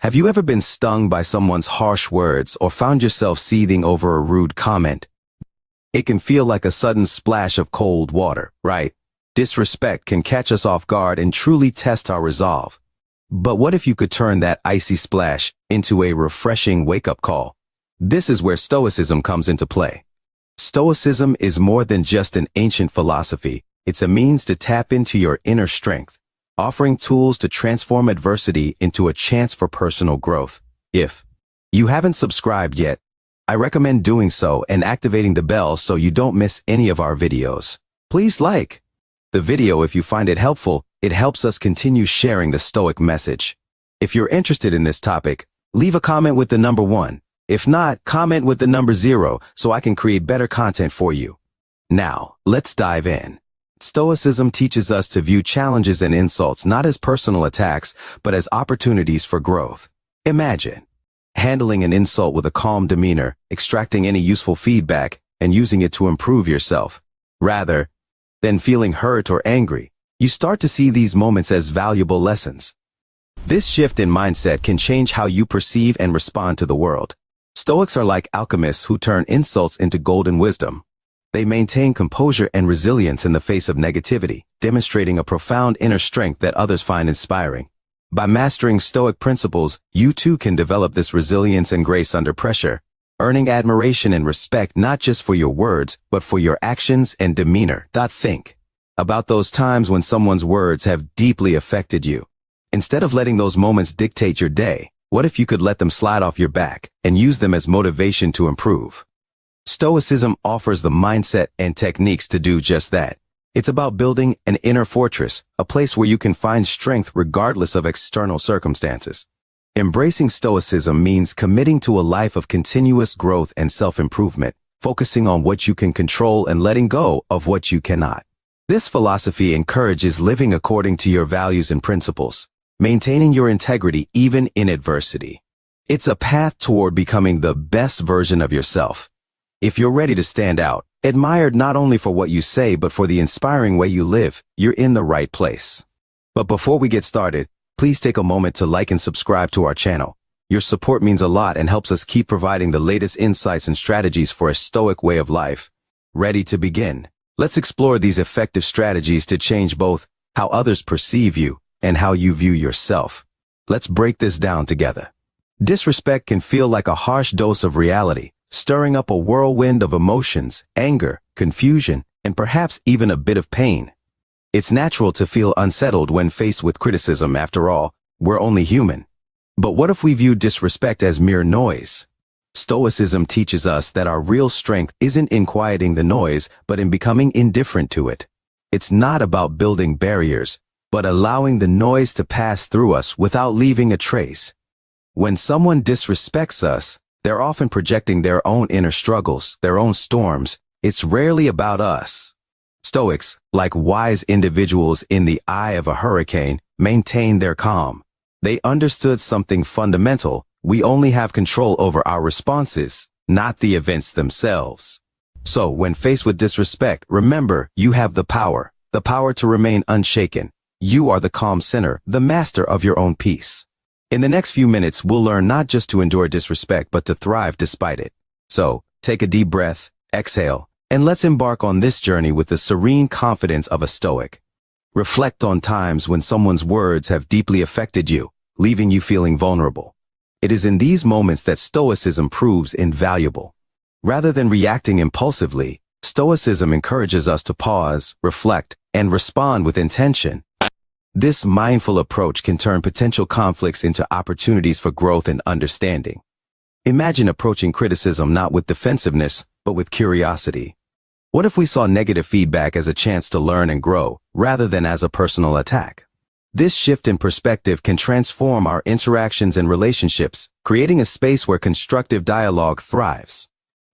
Have you ever been stung by someone's harsh words or found yourself seething over a rude comment? It can feel like a sudden splash of cold water, right? Disrespect can catch us off guard and truly test our resolve. But what if you could turn that icy splash into a refreshing wake-up call? This is where Stoicism comes into play. Stoicism is more than just an ancient philosophy. It's a means to tap into your inner strength, offering tools to transform adversity into a chance for personal growth. If you haven't subscribed yet, I recommend doing so and activating the bell so you don't miss any of our videos. Please like the video if you find it helpful. It helps us continue sharing the Stoic message. If you're interested in this topic, leave a comment with the number 1. If not, comment with the number 0 so I can create better content for you. Now, let's dive in. Stoicism teaches us to view challenges and insults not as personal attacks, but as opportunities for growth. Imagine handling an insult with a calm demeanor, extracting any useful feedback, and using it to improve yourself. Rather than feeling hurt or angry, you start to see these moments as valuable lessons. This shift in mindset can change how you perceive and respond to the world. Stoics are like alchemists who turn insults into golden wisdom. They maintain composure and resilience in the face of negativity, demonstrating a profound inner strength that others find inspiring. By mastering Stoic principles, you too can develop this resilience and grace under pressure, earning admiration and respect not just for your words, but for your actions and demeanor. Think about those times when someone's words have deeply affected you. Instead of letting those moments dictate your day, what if you could let them slide off your back and use them as motivation to improve? Stoicism offers the mindset and techniques to do just that. It's about building an inner fortress, a place where you can find strength regardless of external circumstances. Embracing Stoicism means committing to a life of continuous growth and self-improvement, focusing on what you can control and letting go of what you cannot. This philosophy encourages living according to your values and principles, maintaining your integrity even in adversity. It's a path toward becoming the best version of yourself. If you're ready to stand out, admired not only for what you say but for the inspiring way you live, you're in the right place. But before we get started, please take a moment to like and subscribe to our channel. Your support means a lot and helps us keep providing the latest insights and strategies for a Stoic way of life. Ready to begin? Let's explore these effective strategies to change both how others perceive you and how you view yourself. Let's break this down together. Disrespect can feel like a harsh dose of reality, stirring up a whirlwind of emotions, anger, confusion, and perhaps even a bit of pain. It's natural to feel unsettled when faced with criticism. After all, we're only human. But what if we view disrespect as mere noise? Stoicism teaches us that our real strength isn't in quieting the noise, but in becoming indifferent to it. It's not about building barriers, but allowing the noise to pass through us without leaving a trace. When someone disrespects us, they're often projecting their own inner struggles, their own storms. It's rarely about us. Stoics, like wise individuals in the eye of a hurricane, maintain their calm. They understood something fundamental. We only have control over our responses, not the events themselves. So, when faced with disrespect, remember, you have the power to remain unshaken. You are the calm center, the master of your own peace. In the next few minutes, we'll learn not just to endure disrespect, but to thrive despite it. So, take a deep breath, exhale, and let's embark on this journey with the serene confidence of a Stoic. Reflect on times when someone's words have deeply affected you, leaving you feeling vulnerable. It is in these moments that Stoicism proves invaluable. Rather than reacting impulsively, Stoicism encourages us to pause, reflect, and respond with intention. This mindful approach can turn potential conflicts into opportunities for growth and understanding. Imagine approaching criticism not with defensiveness, but with curiosity. What if we saw negative feedback as a chance to learn and grow, rather than as a personal attack? This shift in perspective can transform our interactions and relationships, creating a space where constructive dialogue thrives.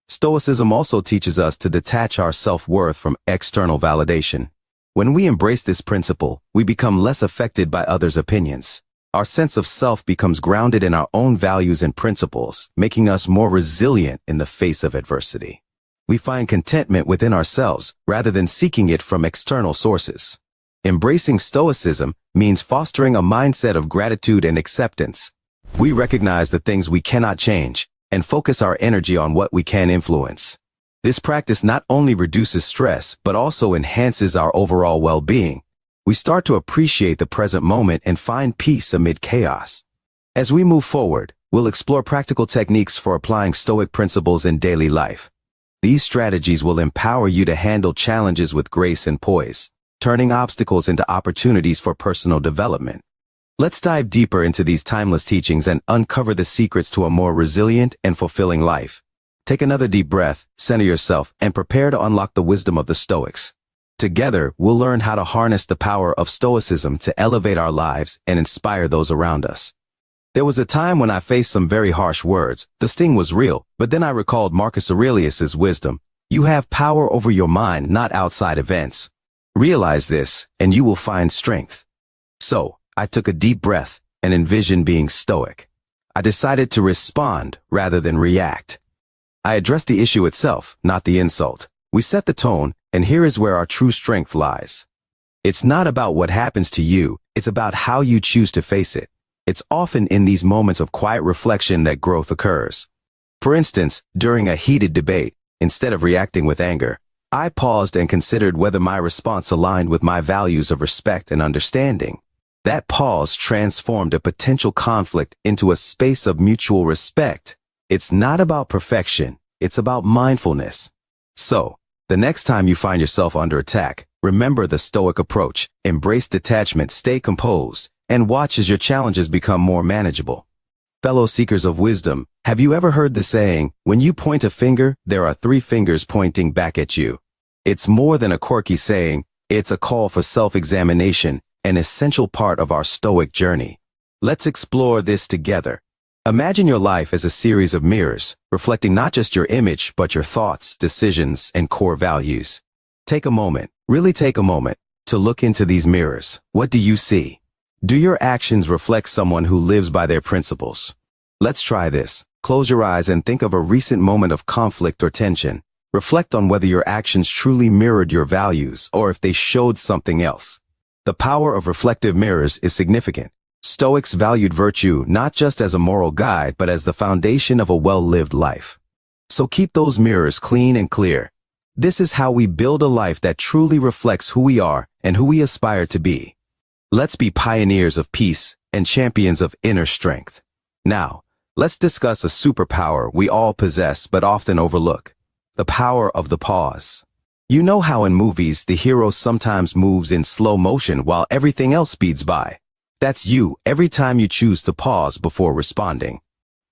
Stoicism also teaches us to detach our self-worth from external validation. When we embrace this principle, we become less affected by others' opinions. Our sense of self becomes grounded in our own values and principles, making us more resilient in the face of adversity. We find contentment within ourselves rather than seeking it from external sources. Embracing Stoicism means fostering a mindset of gratitude and acceptance. We recognize the things we cannot change and focus our energy on what we can influence. This practice not only reduces stress, but also enhances our overall well-being. We start to appreciate the present moment and find peace amid chaos. As we move forward, we'll explore practical techniques for applying Stoic principles in daily life. These strategies will empower you to handle challenges with grace and poise, turning obstacles into opportunities for personal development. Let's dive deeper into these timeless teachings and uncover the secrets to a more resilient and fulfilling life. Take another deep breath, center yourself, and prepare to unlock the wisdom of the Stoics. Together, we'll learn how to harness the power of Stoicism to elevate our lives and inspire those around us. There was a time when I faced some very harsh words. The sting was real, but then I recalled Marcus Aurelius's wisdom. You have power over your mind, not outside events. Realize this, and you will find strength. So, I took a deep breath and envisioned being stoic. I decided to respond rather than react. I addressed the issue itself, not the insult. We set the tone, and here is where our true strength lies. It's not about what happens to you, it's about how you choose to face it. It's often in these moments of quiet reflection that growth occurs. For instance, during a heated debate, instead of reacting with anger, I paused and considered whether my response aligned with my values of respect and understanding. That pause transformed a potential conflict into a space of mutual respect. It's not about perfection, it's about mindfulness. So, the next time you find yourself under attack, remember the Stoic approach, embrace detachment, stay composed, and watch as your challenges become more manageable. Fellow seekers of wisdom, have you ever heard the saying, when you point a finger, there are 3 fingers pointing back at you? It's more than a quirky saying, it's a call for self-examination, an essential part of our Stoic journey. Let's explore this together. Imagine your life as a series of mirrors, reflecting not just your image, but your thoughts, decisions, and core values. Take a moment, really take a moment, to look into these mirrors. What do you see? Do your actions reflect someone who lives by their principles? Let's try this. Close your eyes and think of a recent moment of conflict or tension. Reflect on whether your actions truly mirrored your values or if they showed something else. The power of reflective mirrors is significant. Stoics valued virtue not just as a moral guide, but as the foundation of a well-lived life. So keep those mirrors clean and clear. This is how we build a life that truly reflects who we are and who we aspire to be. Let's be pioneers of peace and champions of inner strength. Now, let's discuss a superpower we all possess but often overlook. The power of the pause. You know how in movies the hero sometimes moves in slow motion while everything else speeds by. That's you every time you choose to pause before responding.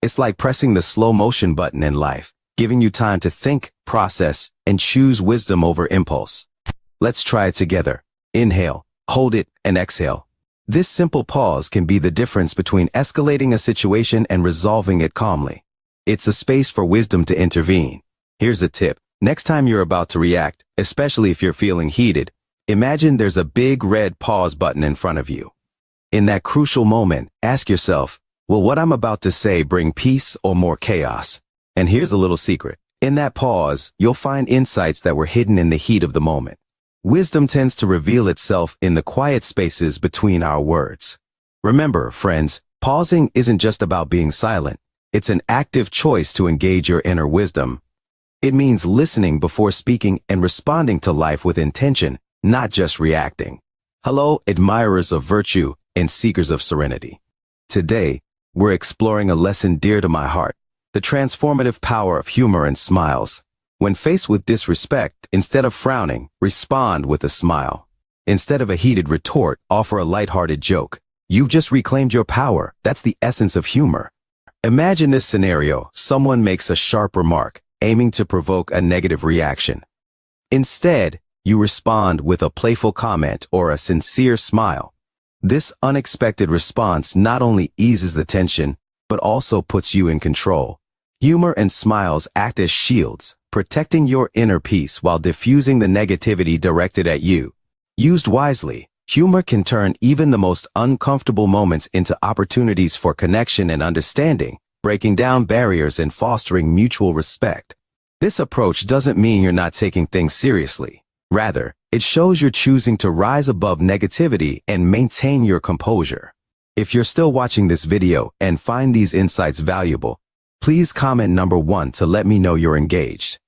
It's like pressing the slow motion button in life, giving you time to think, process, and choose wisdom over impulse. Let's try it together. Inhale, hold it, and exhale. This simple pause can be the difference between escalating a situation and resolving it calmly. It's a space for wisdom to intervene. Here's a tip. Next time you're about to react, especially if you're feeling heated, imagine there's a big red pause button in front of you. In that crucial moment, ask yourself, will what I'm about to say bring peace or more chaos? And here's a little secret. In that pause, you'll find insights that were hidden in the heat of the moment. Wisdom tends to reveal itself in the quiet spaces between our words. Remember, friends, pausing isn't just about being silent. It's an active choice to engage your inner wisdom. It means listening before speaking and responding to life with intention, not just reacting. Hello, admirers of virtue and seekers of serenity. Today, we're exploring a lesson dear to my heart, the transformative power of humor and smiles. When faced with disrespect, instead of frowning, respond with a smile. Instead of a heated retort, offer a lighthearted joke. You've just reclaimed your power. That's the essence of humor. Imagine this scenario. Someone makes a sharp remark, aiming to provoke a negative reaction. Instead, you respond with a playful comment or a sincere smile. This unexpected response not only eases the tension, but also puts you in control. Humor and smiles act as shields, protecting your inner peace while diffusing the negativity directed at you. Used wisely, humor can turn even the most uncomfortable moments into opportunities for connection and understanding, breaking down barriers and fostering mutual respect. This approach doesn't mean you're not taking things seriously. Rather, it shows you're choosing to rise above negativity and maintain your composure. If you're still watching this video and find these insights valuable, please comment number 1 to let me know you're engaged.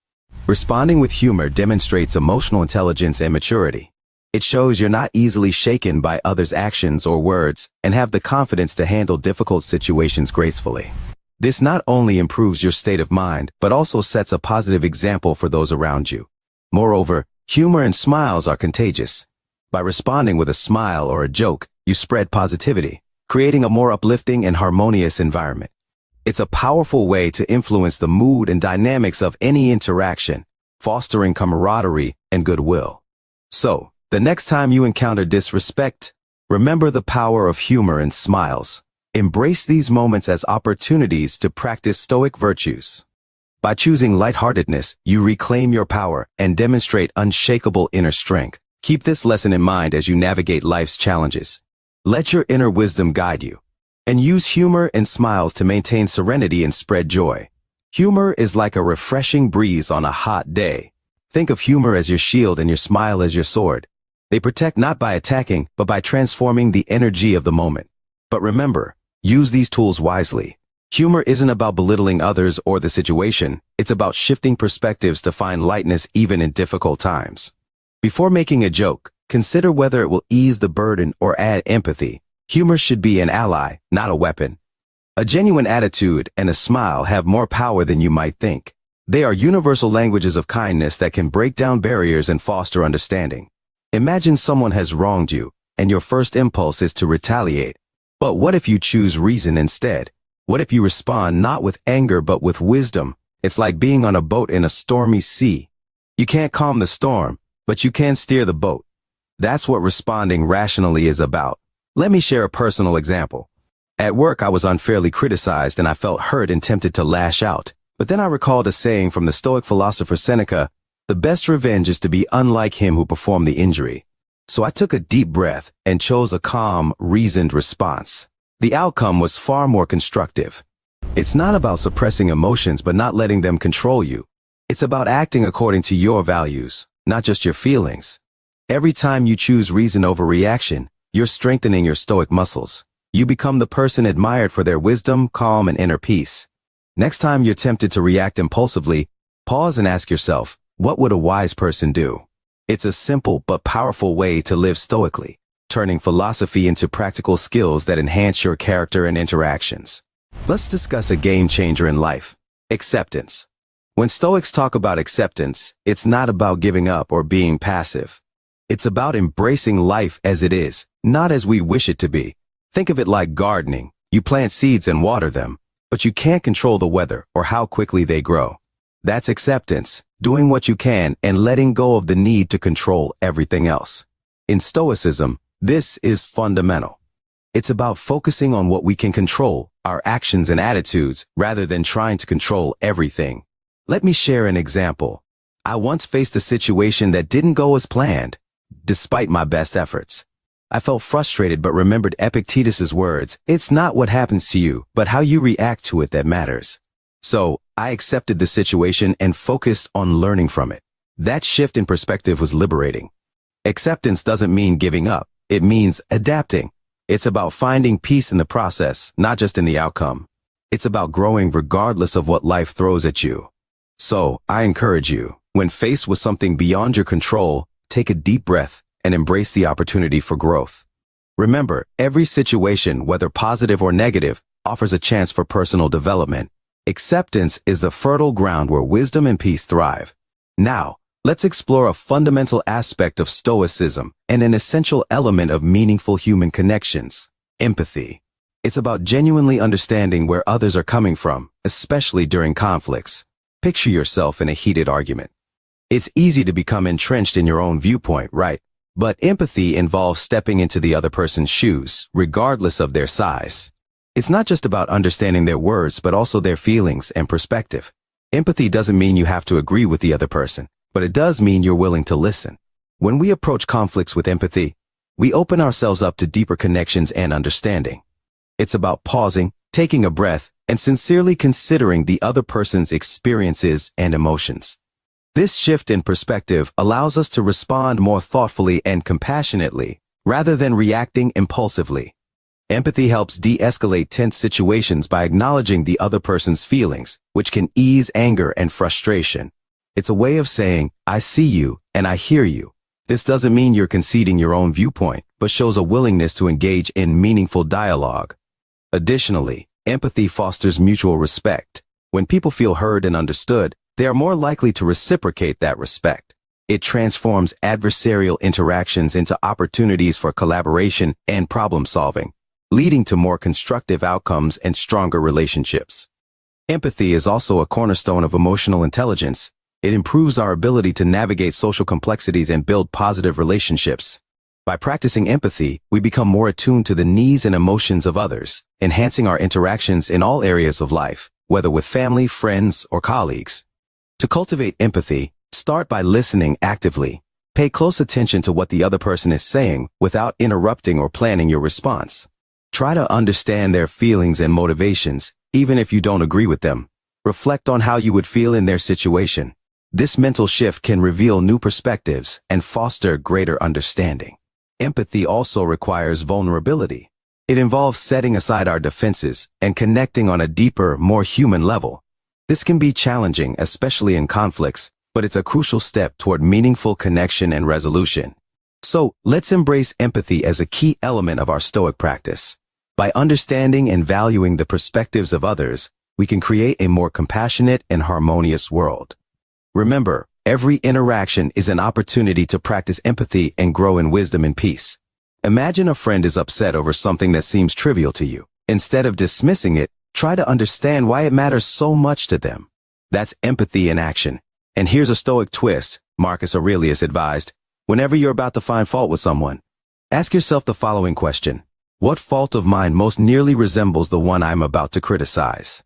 Responding with humor demonstrates emotional intelligence and maturity. It shows you're not easily shaken by others' actions or words and have the confidence to handle difficult situations gracefully. This not only improves your state of mind, but also sets a positive example for those around you. Moreover, humor and smiles are contagious. By responding with a smile or a joke, you spread positivity, creating a more uplifting and harmonious environment. It's a powerful way to influence the mood and dynamics of any interaction, fostering camaraderie and goodwill. So, the next time you encounter disrespect, remember the power of humor and smiles. Embrace these moments as opportunities to practice Stoic virtues. By choosing lightheartedness, you reclaim your power and demonstrate unshakable inner strength. Keep this lesson in mind as you navigate life's challenges. Let your inner wisdom guide you, and use humor and smiles to maintain serenity and spread joy. Humor is like a refreshing breeze on a hot day. Think of humor as your shield and your smile as your sword. They protect not by attacking, but by transforming the energy of the moment. But remember, use these tools wisely. Humor isn't about belittling others or the situation. It's about shifting perspectives to find lightness even in difficult times. Before making a joke, consider whether it will ease the burden or add empathy. Humor should be an ally, not a weapon. A genuine attitude and a smile have more power than you might think. They are universal languages of kindness that can break down barriers and foster understanding. Imagine someone has wronged you, and your first impulse is to retaliate. But what if you choose reason instead? What if you respond not with anger but with wisdom? It's like being on a boat in a stormy sea. You can't calm the storm, but you can steer the boat. That's what responding rationally is about. Let me share a personal example. At work, I was unfairly criticized and I felt hurt and tempted to lash out. But then I recalled a saying from the Stoic philosopher Seneca, "The best revenge is to be unlike him who performed the injury." So I took a deep breath and chose a calm, reasoned response. The outcome was far more constructive. It's not about suppressing emotions but not letting them control you. It's about acting according to your values, not just your feelings. Every time you choose reason over reaction, you're strengthening your Stoic muscles. You become the person admired for their wisdom, calm, and inner peace. Next time you're tempted to react impulsively, pause and ask yourself, what would a wise person do? It's a simple but powerful way to live stoically, turning philosophy into practical skills that enhance your character and interactions. Let's discuss a game changer in life: acceptance. When Stoics talk about acceptance, it's not about giving up or being passive. It's about embracing life as it is, not as we wish it to be. Think of it like gardening. You plant seeds and water them, but you can't control the weather or how quickly they grow. That's acceptance, doing what you can and letting go of the need to control everything else. In Stoicism, this is fundamental. It's about focusing on what we can control, our actions and attitudes, rather than trying to control everything. Let me share an example. I once faced a situation that didn't go as planned, despite my best efforts. I felt frustrated but remembered Epictetus's words, "It's not what happens to you, but how you react to it that matters." So, I accepted the situation and focused on learning from it. That shift in perspective was liberating. Acceptance doesn't mean giving up. It means adapting. It's about finding peace in the process, not just in the outcome. It's about growing regardless of what life throws at you. So, I encourage you, when faced with something beyond your control, take a deep breath and embrace the opportunity for growth. Remember, every situation, whether positive or negative, offers a chance for personal development. Acceptance is the fertile ground where wisdom and peace thrive. Now, let's explore a fundamental aspect of Stoicism and an essential element of meaningful human connections: empathy. It's about genuinely understanding where others are coming from, especially during conflicts. Picture yourself in a heated argument. It's easy to become entrenched in your own viewpoint, right? But empathy involves stepping into the other person's shoes, regardless of their size. It's not just about understanding their words, but also their feelings and perspective. Empathy doesn't mean you have to agree with the other person, but it does mean you're willing to listen. When we approach conflicts with empathy, we open ourselves up to deeper connections and understanding. It's about pausing, taking a breath, and sincerely considering the other person's experiences and emotions. This shift in perspective allows us to respond more thoughtfully and compassionately, rather than reacting impulsively. Empathy helps de-escalate tense situations by acknowledging the other person's feelings, which can ease anger and frustration. It's a way of saying, I see you and I hear you. This doesn't mean you're conceding your own viewpoint, but shows a willingness to engage in meaningful dialogue. Additionally, empathy fosters mutual respect. When people feel heard and understood, they are more likely to reciprocate that respect. It transforms adversarial interactions into opportunities for collaboration and problem solving, leading to more constructive outcomes and stronger relationships. Empathy is also a cornerstone of emotional intelligence. It improves our ability to navigate social complexities and build positive relationships. By practicing empathy, we become more attuned to the needs and emotions of others, enhancing our interactions in all areas of life, whether with family, friends, or colleagues. To cultivate empathy, start by listening actively. Pay close attention to what the other person is saying without interrupting or planning your response. Try to understand their feelings and motivations, even if you don't agree with them. Reflect on how you would feel in their situation. This mental shift can reveal new perspectives and foster greater understanding. Empathy also requires vulnerability. It involves setting aside our defenses and connecting on a deeper, more human level. This can be challenging, especially in conflicts, but it's a crucial step toward meaningful connection and resolution. So, let's embrace empathy as a key element of our Stoic practice. By understanding and valuing the perspectives of others, we can create a more compassionate and harmonious world. Remember, every interaction is an opportunity to practice empathy and grow in wisdom and peace. Imagine a friend is upset over something that seems trivial to you. Instead of dismissing it, try to understand why it matters so much to them. That's empathy in action. And here's a Stoic twist. Marcus Aurelius advised, whenever you're about to find fault with someone, ask yourself the following question. What fault of mine most nearly resembles the one I'm about to criticize?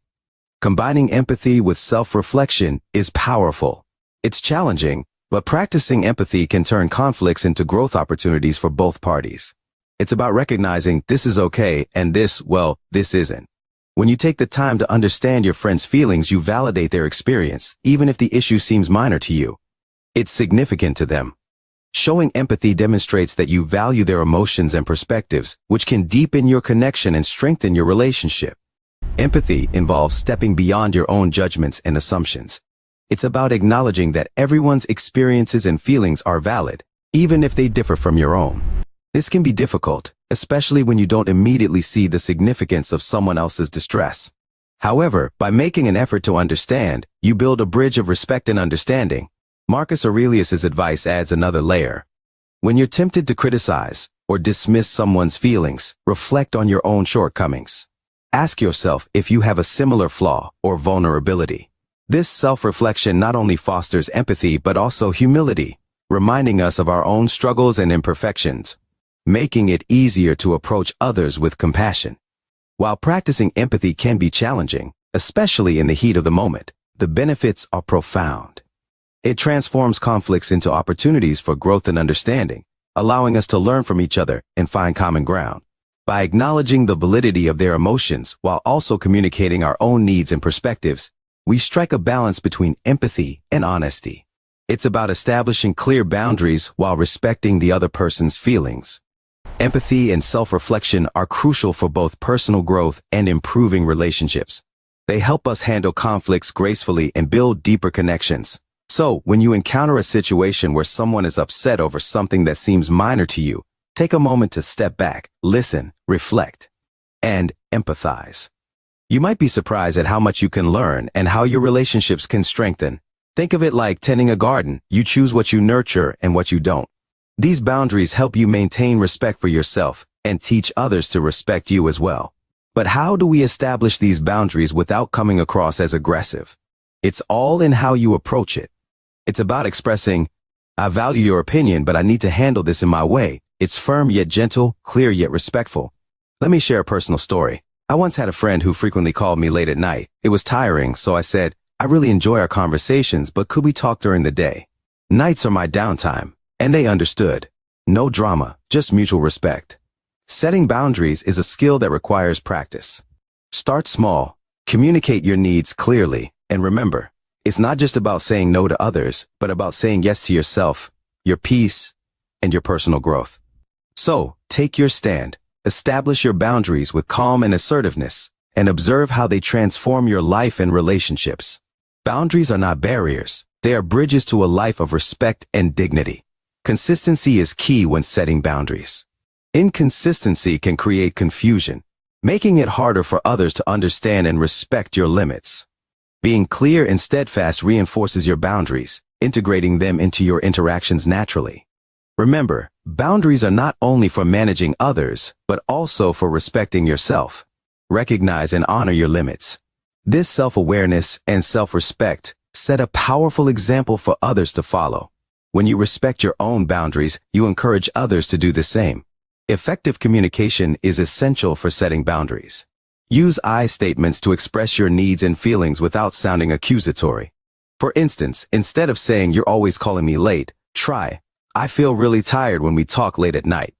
Combining empathy with self-reflection is powerful. It's challenging, but practicing empathy can turn conflicts into growth opportunities for both parties. It's about recognizing this is okay and this isn't. When you take the time to understand your friend's feelings, you validate their experience, even if the issue seems minor to you. It's significant to them. Showing empathy demonstrates that you value their emotions and perspectives, which can deepen your connection and strengthen your relationship. Empathy involves stepping beyond your own judgments and assumptions. It's about acknowledging that everyone's experiences and feelings are valid, even if they differ from your own. This can be difficult, especially when you don't immediately see the significance of someone else's distress. However, by making an effort to understand, you build a bridge of respect and understanding. Marcus Aurelius's advice adds another layer. When you're tempted to criticize or dismiss someone's feelings, reflect on your own shortcomings. Ask yourself if you have a similar flaw or vulnerability. This self-reflection not only fosters empathy but also humility, reminding us of our own struggles and imperfections, making it easier to approach others with compassion. While practicing empathy can be challenging, especially in the heat of the moment, the benefits are profound. It transforms conflicts into opportunities for growth and understanding, allowing us to learn from each other and find common ground. By acknowledging the validity of their emotions while also communicating our own needs and perspectives, we strike a balance between empathy and honesty. It's about establishing clear boundaries while respecting the other person's feelings. Empathy and self-reflection are crucial for both personal growth and improving relationships. They help us handle conflicts gracefully and build deeper connections. So, when you encounter a situation where someone is upset over something that seems minor to you, take a moment to step back, listen, reflect, and empathize. You might be surprised at how much you can learn and how your relationships can strengthen. Think of it like tending a garden. You choose what you nurture and what you don't. These boundaries help you maintain respect for yourself and teach others to respect you as well. But how do we establish these boundaries without coming across as aggressive? It's all in how you approach it. It's about expressing, I value your opinion, but I need to handle this in my way. It's firm yet gentle, clear yet respectful. Let me share a personal story. I once had a friend who frequently called me late at night. It was tiring, so I said, I really enjoy our conversations, but could we talk during the day? Nights are my downtime. And they understood. No drama, just mutual respect. Setting boundaries is a skill that requires practice. Start small, communicate your needs clearly, and remember, it's not just about saying no to others, but about saying yes to yourself, your peace, and your personal growth. So, take your stand. Establish your boundaries with calm and assertiveness, and observe how they transform your life and relationships. Boundaries are not barriers. They are bridges to a life of respect and dignity. Consistency is key when setting boundaries. Inconsistency can create confusion, making it harder for others to understand and respect your limits. Being clear and steadfast reinforces your boundaries, integrating them into your interactions naturally. Remember, boundaries are not only for managing others, but also for respecting yourself. Recognize and honor your limits. This self-awareness and self-respect set a powerful example for others to follow. When you respect your own boundaries, you encourage others to do the same. Effective communication is essential for setting boundaries. Use I statements to express your needs and feelings without sounding accusatory. For instance, instead of saying "you're always calling me late," try "I feel really tired when we talk late at night.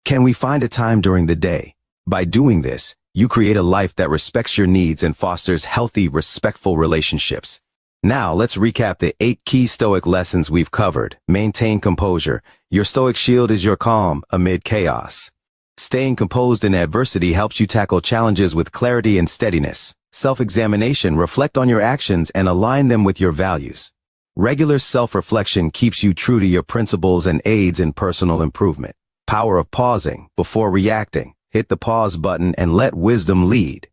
Can we find a time during the day?" By doing this, you create a life that respects your needs and fosters healthy, respectful relationships. Now, let's recap the 8 key Stoic lessons we've covered. Maintain composure. Your Stoic shield is your calm amid chaos. Staying composed in adversity helps you tackle challenges with clarity and steadiness. Self-examination. Reflect on your actions and align them with your values. Regular self-reflection keeps you true to your principles and aids in personal improvement. Power of pausing. Before reacting, hit the pause button and let wisdom lead.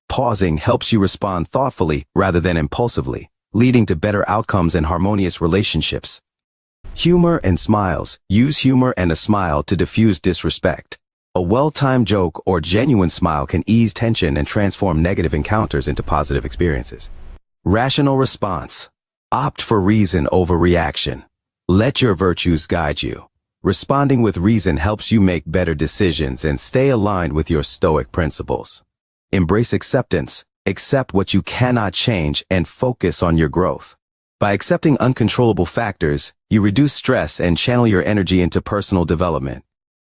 Pausing helps you respond thoughtfully rather than impulsively, leading to better outcomes and harmonious relationships. Humor and smiles. Use humor and a smile to diffuse disrespect. A well-timed joke or genuine smile can ease tension and transform negative encounters into positive experiences. Rational response. Opt for reason over reaction. Let your virtues guide you. Responding with reason helps you make better decisions and stay aligned with your Stoic principles. Embrace acceptance. Accept what you cannot change and focus on your growth. By accepting uncontrollable factors, you reduce stress and channel your energy into personal development.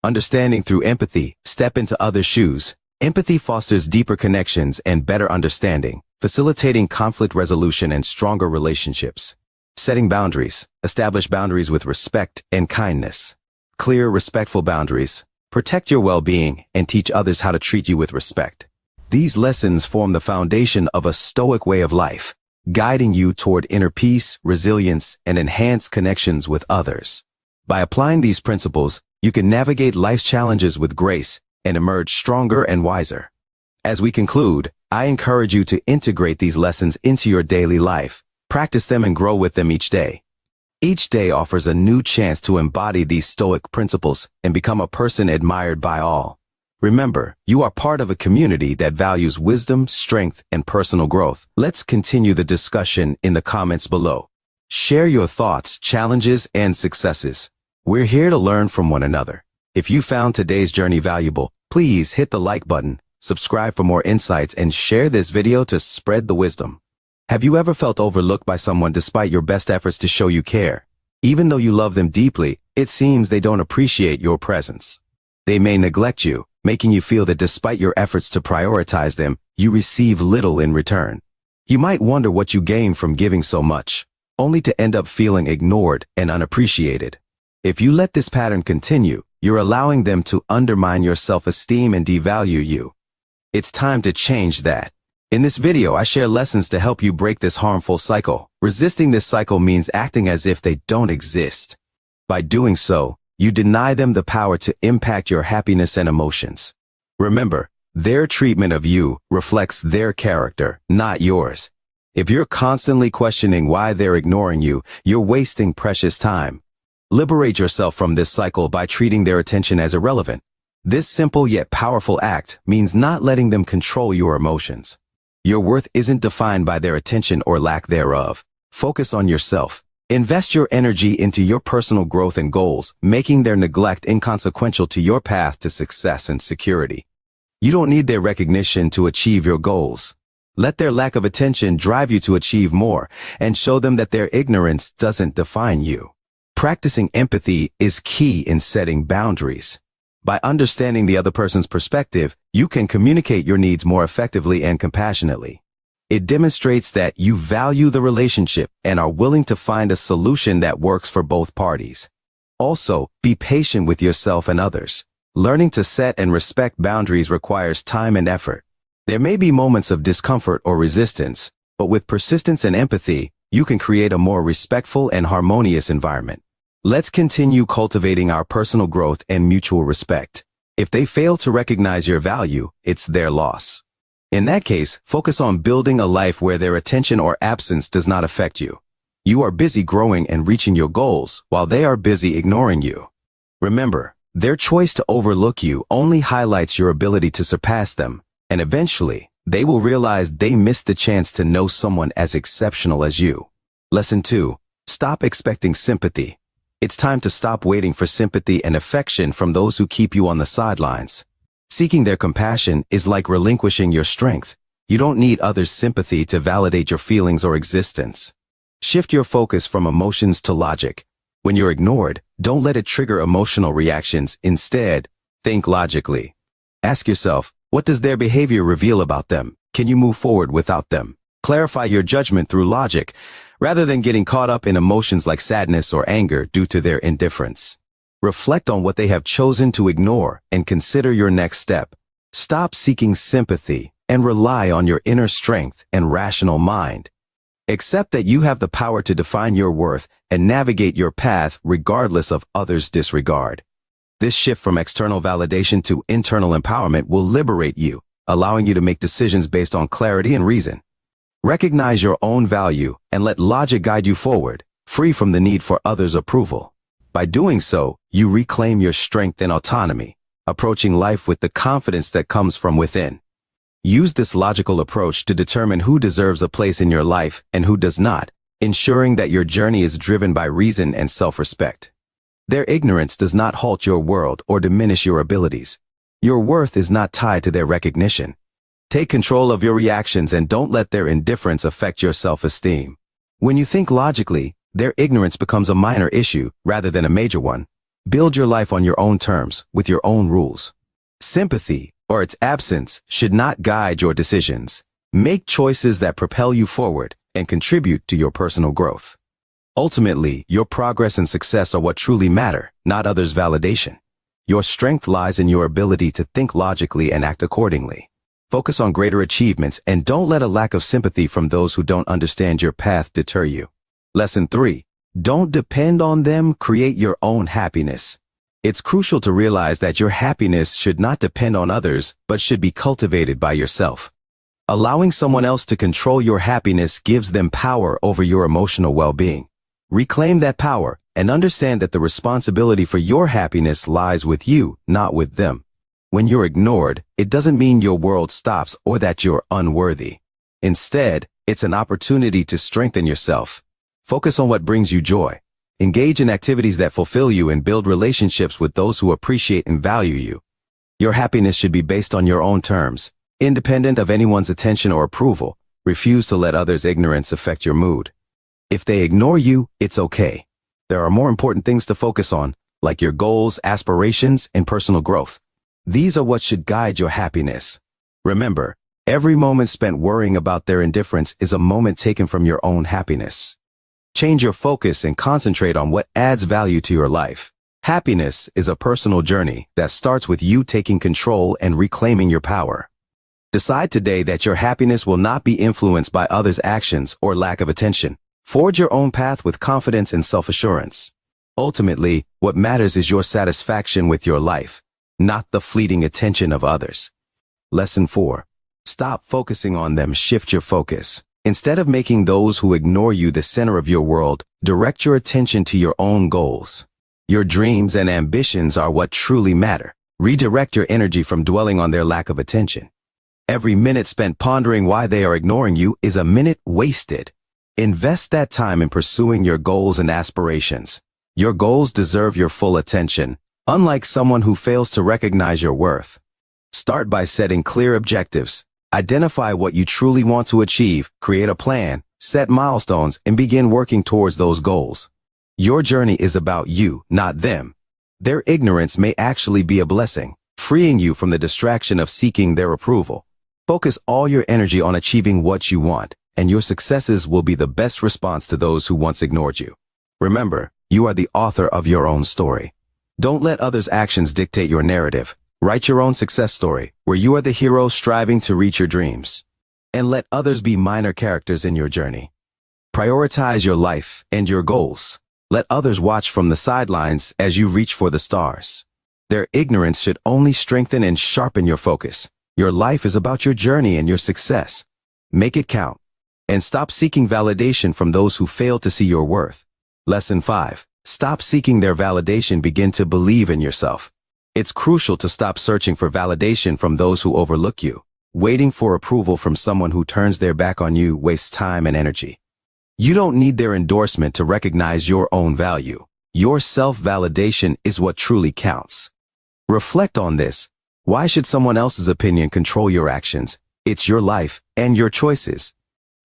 Understanding through empathy. Step into others' shoes. Empathy fosters deeper connections and better understanding, facilitating conflict resolution and stronger relationships. Setting boundaries. Establish boundaries with respect and kindness. Clear, respectful boundaries. Protect your well-being and teach others how to treat you with respect. These lessons form the foundation of a Stoic way of life, guiding you toward inner peace, resilience, and enhanced connections with others. By applying these principles, you can navigate life's challenges with grace and emerge stronger and wiser. As we conclude, I encourage you to integrate these lessons into your daily life. Practice them and grow with them each day. Each day offers a new chance to embody these Stoic principles and become a person admired by all. Remember, you are part of a community that values wisdom, strength, and personal growth. Let's continue the discussion in the comments below. Share your thoughts, challenges, and successes. We're here to learn from one another. If you found today's journey valuable, please hit the like button, subscribe for more insights, and share this video to spread the wisdom. Have you ever felt overlooked by someone despite your best efforts to show you care? Even though you love them deeply, it seems they don't appreciate your presence. They may neglect you, making you feel that despite your efforts to prioritize them, you receive little in return. You might wonder what you gain from giving so much, only to end up feeling ignored and unappreciated. If you let this pattern continue, you're allowing them to undermine your self-esteem and devalue you. It's time to change that. In this video, I share lessons to help you break this harmful cycle. Resisting this cycle means acting as if they don't exist. By doing so, you deny them the power to impact your happiness and emotions. Remember, their treatment of you reflects their character, not yours. If you're constantly questioning why they're ignoring you, you're wasting precious time. Liberate yourself from this cycle by treating their attention as irrelevant. This simple yet powerful act means not letting them control your emotions. Your worth isn't defined by their attention or lack thereof. Focus on yourself. Invest your energy into your personal growth and goals, making their neglect inconsequential to your path to success and security. You don't need their recognition to achieve your goals. Let their lack of attention drive you to achieve more, and show them that their ignorance doesn't define you. Practicing empathy is key in setting boundaries. By understanding the other person's perspective, you can communicate your needs more effectively and compassionately. It demonstrates that you value the relationship and are willing to find a solution that works for both parties. Also, be patient with yourself and others. Learning to set and respect boundaries requires time and effort. There may be moments of discomfort or resistance, but with persistence and empathy, you can create a more respectful and harmonious environment. Let's continue cultivating our personal growth and mutual respect. If they fail to recognize your value, it's their loss. In that case, focus on building a life where their attention or absence does not affect you. You are busy growing and reaching your goals, while they are busy ignoring you. Remember, their choice to overlook you only highlights your ability to surpass them, and eventually, they will realize they missed the chance to know someone as exceptional as you. Lesson 2. Stop expecting sympathy. It's time to stop waiting for sympathy and affection from those who keep you on the sidelines. Seeking their compassion is like relinquishing your strength. You don't need others' sympathy to validate your feelings or existence. Shift your focus from emotions to logic. When you're ignored, don't let it trigger emotional reactions. Instead, think logically. Ask yourself, what does their behavior reveal about them? Can you move forward without them? Clarify your judgment through logic, rather than getting caught up in emotions like sadness or anger due to their indifference. Reflect on what they have chosen to ignore and consider your next step. Stop seeking sympathy and rely on your inner strength and rational mind. Accept that you have the power to define your worth and navigate your path regardless of others' disregard. This shift from external validation to internal empowerment will liberate you, allowing you to make decisions based on clarity and reason. Recognize your own value and let logic guide you forward, free from the need for others' approval. By doing so, you reclaim your strength and autonomy, approaching life with the confidence that comes from within. Use this logical approach to determine who deserves a place in your life and who does not, ensuring that your journey is driven by reason and self-respect. Their ignorance does not halt your world or diminish your abilities. Your worth is not tied to their recognition. Take control of your reactions and don't let their indifference affect your self-esteem. When you think logically, their ignorance becomes a minor issue rather than a major one. Build your life on your own terms, with your own rules. Sympathy, or its absence, should not guide your decisions. Make choices that propel you forward and contribute to your personal growth. Ultimately, your progress and success are what truly matter, not others' validation. Your strength lies in your ability to think logically and act accordingly. Focus on greater achievements and don't let a lack of sympathy from those who don't understand your path deter you. Lesson 3. Don't depend on them, create your own happiness. It's crucial to realize that your happiness should not depend on others, but should be cultivated by yourself. Allowing someone else to control your happiness gives them power over your emotional well-being. Reclaim that power and understand that the responsibility for your happiness lies with you, not with them. When you're ignored, it doesn't mean your world stops or that you're unworthy. Instead, it's an opportunity to strengthen yourself. Focus on what brings you joy. Engage in activities that fulfill you and build relationships with those who appreciate and value you. Your happiness should be based on your own terms, independent of anyone's attention or approval. Refuse to let others' ignorance affect your mood. If they ignore you, it's okay. There are more important things to focus on, like your goals, aspirations, and personal growth. These are what should guide your happiness. Remember, every moment spent worrying about their indifference is a moment taken from your own happiness. Change your focus and concentrate on what adds value to your life. Happiness is a personal journey that starts with you taking control and reclaiming your power. Decide today that your happiness will not be influenced by others' actions or lack of attention. Forge your own path with confidence and self-assurance. Ultimately, what matters is your satisfaction with your life, not the fleeting attention of others. Lesson 4. Stop focusing on them, shift your focus. Instead of making those who ignore you the center of your world, direct your attention to your own goals. Your dreams and ambitions are what truly matter. Redirect your energy from dwelling on their lack of attention. Every minute spent pondering why they are ignoring you is a minute wasted. Invest that time in pursuing your goals and aspirations. Your goals deserve your full attention, unlike someone who fails to recognize your worth. Start by setting clear objectives. Identify what you truly want to achieve, create a plan, set milestones, and begin working towards those goals. Your journey is about you, not them. Their ignorance may actually be a blessing, freeing you from the distraction of seeking their approval. Focus all your energy on achieving what you want, and your successes will be the best response to those who once ignored you. Remember, you are the author of your own story. Don't let others' actions dictate your narrative. Write your own success story, where you are the hero striving to reach your dreams. And let others be minor characters in your journey. Prioritize your life and your goals. Let others watch from the sidelines as you reach for the stars. Their ignorance should only strengthen and sharpen your focus. Your life is about your journey and your success. Make it count. And stop seeking validation from those who fail to see your worth. Lesson 5. Stop seeking their validation. Begin to believe in yourself. It's crucial to stop searching for validation from those who overlook you. Waiting for approval from someone who turns their back on you wastes time and energy. You don't need their endorsement to recognize your own value. Your self-validation is what truly counts. Reflect on this. Why should someone else's opinion control your actions? It's your life and your choices.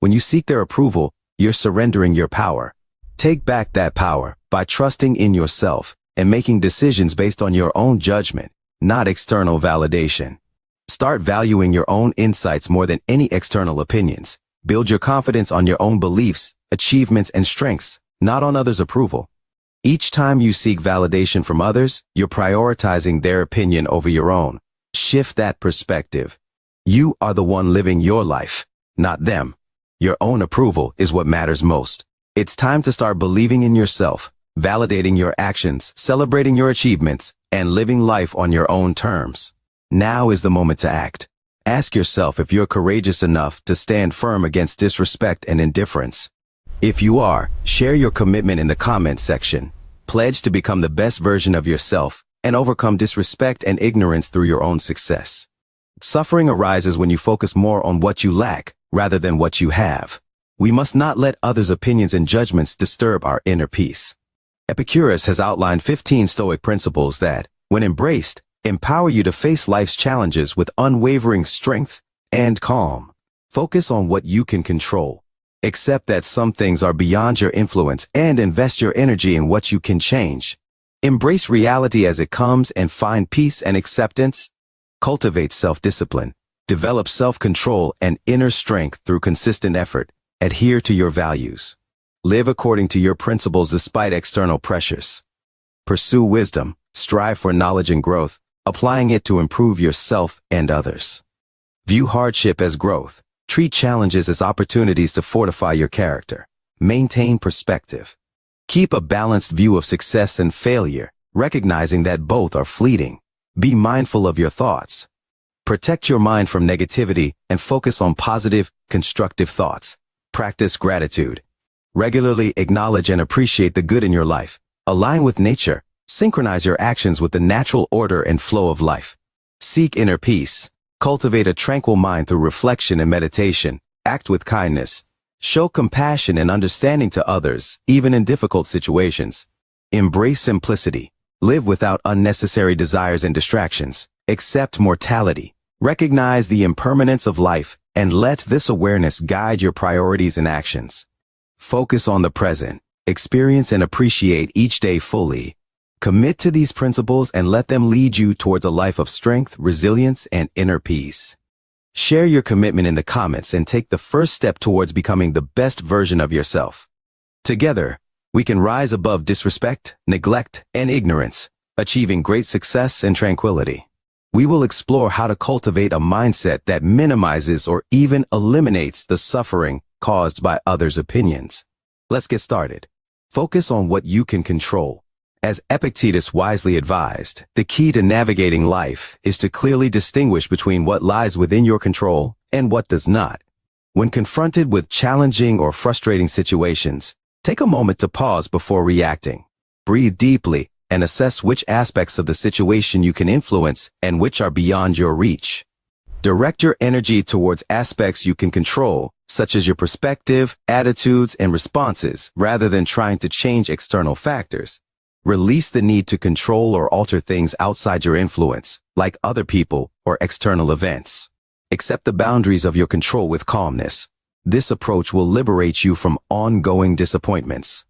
When you seek their approval, you're surrendering your power. Take back that power by trusting in yourself and making decisions based on your own judgment, not external validation. Start valuing your own insights more than any external opinions. Build your confidence on your own beliefs, achievements, and strengths, not on others' approval. Each time you seek validation from others, you're prioritizing their opinion over your own. Shift that perspective. You are the one living your life, not them. Your own approval is what matters most. It's time to start believing in yourself, validating your actions, celebrating your achievements, and living life on your own terms. Now is the moment to act. Ask yourself if you're courageous enough to stand firm against disrespect and indifference. If you are, share your commitment in the comments section. Pledge to become the best version of yourself and overcome disrespect and ignorance through your own success. Suffering arises when you focus more on what you lack rather than what you have. We must not let others' opinions and judgments disturb our inner peace. Epicurus has outlined 15 Stoic principles that, when embraced, empower you to face life's challenges with unwavering strength and calm. Focus on what you can control. Accept that some things are beyond your influence and invest your energy in what you can change. Embrace reality as it comes and find peace and acceptance. Cultivate self-discipline. Develop self-control and inner strength through consistent effort. Adhere to your values. Live according to your principles despite external pressures. Pursue wisdom. Strive for knowledge and growth, applying it to improve yourself and others. View hardship as growth. Treat challenges as opportunities to fortify your character. Maintain perspective. Keep a balanced view of success and failure, recognizing that both are fleeting. Be mindful of your thoughts. Protect your mind from negativity and focus on positive, constructive thoughts. Practice gratitude. Regularly acknowledge and appreciate the good in your life. Align with nature. Synchronize your actions with the natural order and flow of life. Seek inner peace. Cultivate a tranquil mind through reflection and meditation. Act with kindness. Show compassion and understanding to others, even in difficult situations. Embrace simplicity. Live without unnecessary desires and distractions. Accept mortality. Recognize the impermanence of life and let this awareness guide your priorities and actions. Focus on the present. Experience and appreciate each day fully. Commit to these principles and let them lead you towards a life of strength, resilience, and inner peace. Share your commitment in the comments and take the first step towards becoming the best version of yourself. Together, we can rise above disrespect, neglect, and ignorance, achieving great success and tranquility. We will explore how to cultivate a mindset that minimizes or even eliminates the suffering caused by others' opinions. Let's get started. Focus on what you can control. As Epictetus wisely advised, the key to navigating life is to clearly distinguish between what lies within your control and what does not. When confronted with challenging or frustrating situations, take a moment to pause before reacting. Breathe deeply and assess which aspects of the situation you can influence and which are beyond your reach. Direct your energy towards aspects you can control, such as your perspective, attitudes, and responses, rather than trying to change external factors. Release the need to control or alter things outside your influence, like other people or external events. Accept the boundaries of your control with calmness. This approach will liberate you from ongoing disappointments.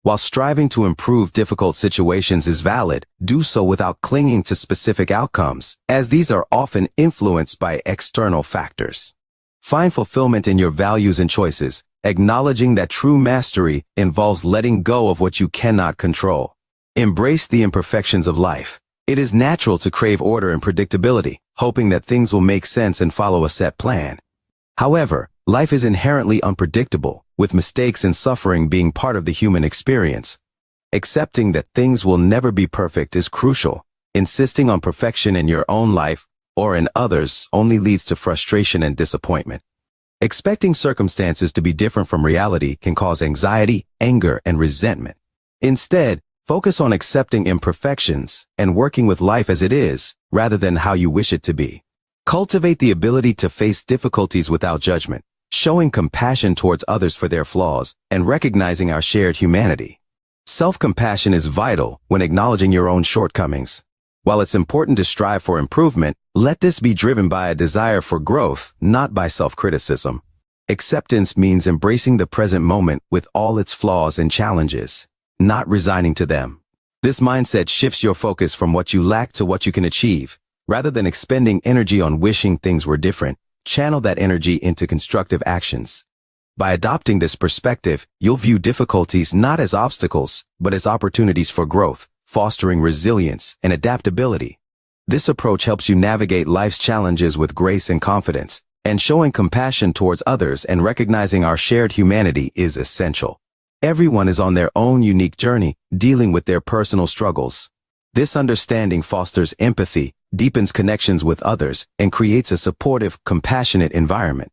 While striving to improve difficult situations is valid, do so without clinging to specific outcomes, as these are often influenced by external factors. Find fulfillment in your values and choices, acknowledging that true mastery involves letting go of what you cannot control. Embrace the imperfections of life. It is natural to crave order and predictability, hoping that things will make sense and follow a set plan. However, life is inherently unpredictable, with mistakes and suffering being part of the human experience. Accepting that things will never be perfect is crucial. Insisting on perfection in your own life or in others only leads to frustration and disappointment. Expecting circumstances to be different from reality can cause anxiety, anger, and resentment. Instead, focus on accepting imperfections and working with life as it is, rather than how you wish it to be. Cultivate the ability to face difficulties without judgment, showing compassion towards others for their flaws and recognizing our shared humanity. Self-compassion is vital when acknowledging your own shortcomings. While it's important to strive for improvement, let this be driven by a desire for growth, not by self-criticism. Acceptance means embracing the present moment with all its flaws and challenges, not resigning to them. This mindset shifts your focus from what you lack to what you can achieve. Rather than expending energy on wishing things were different, channel that energy into constructive actions. By adopting this perspective, you'll view difficulties not as obstacles, but as opportunities for growth, fostering resilience and adaptability. This approach helps you navigate life's challenges with grace and confidence, and showing compassion towards others and recognizing our shared humanity is essential. Everyone is on their own unique journey, dealing with their personal struggles. This understanding fosters empathy, deepens connections with others, and creates a supportive, compassionate environment.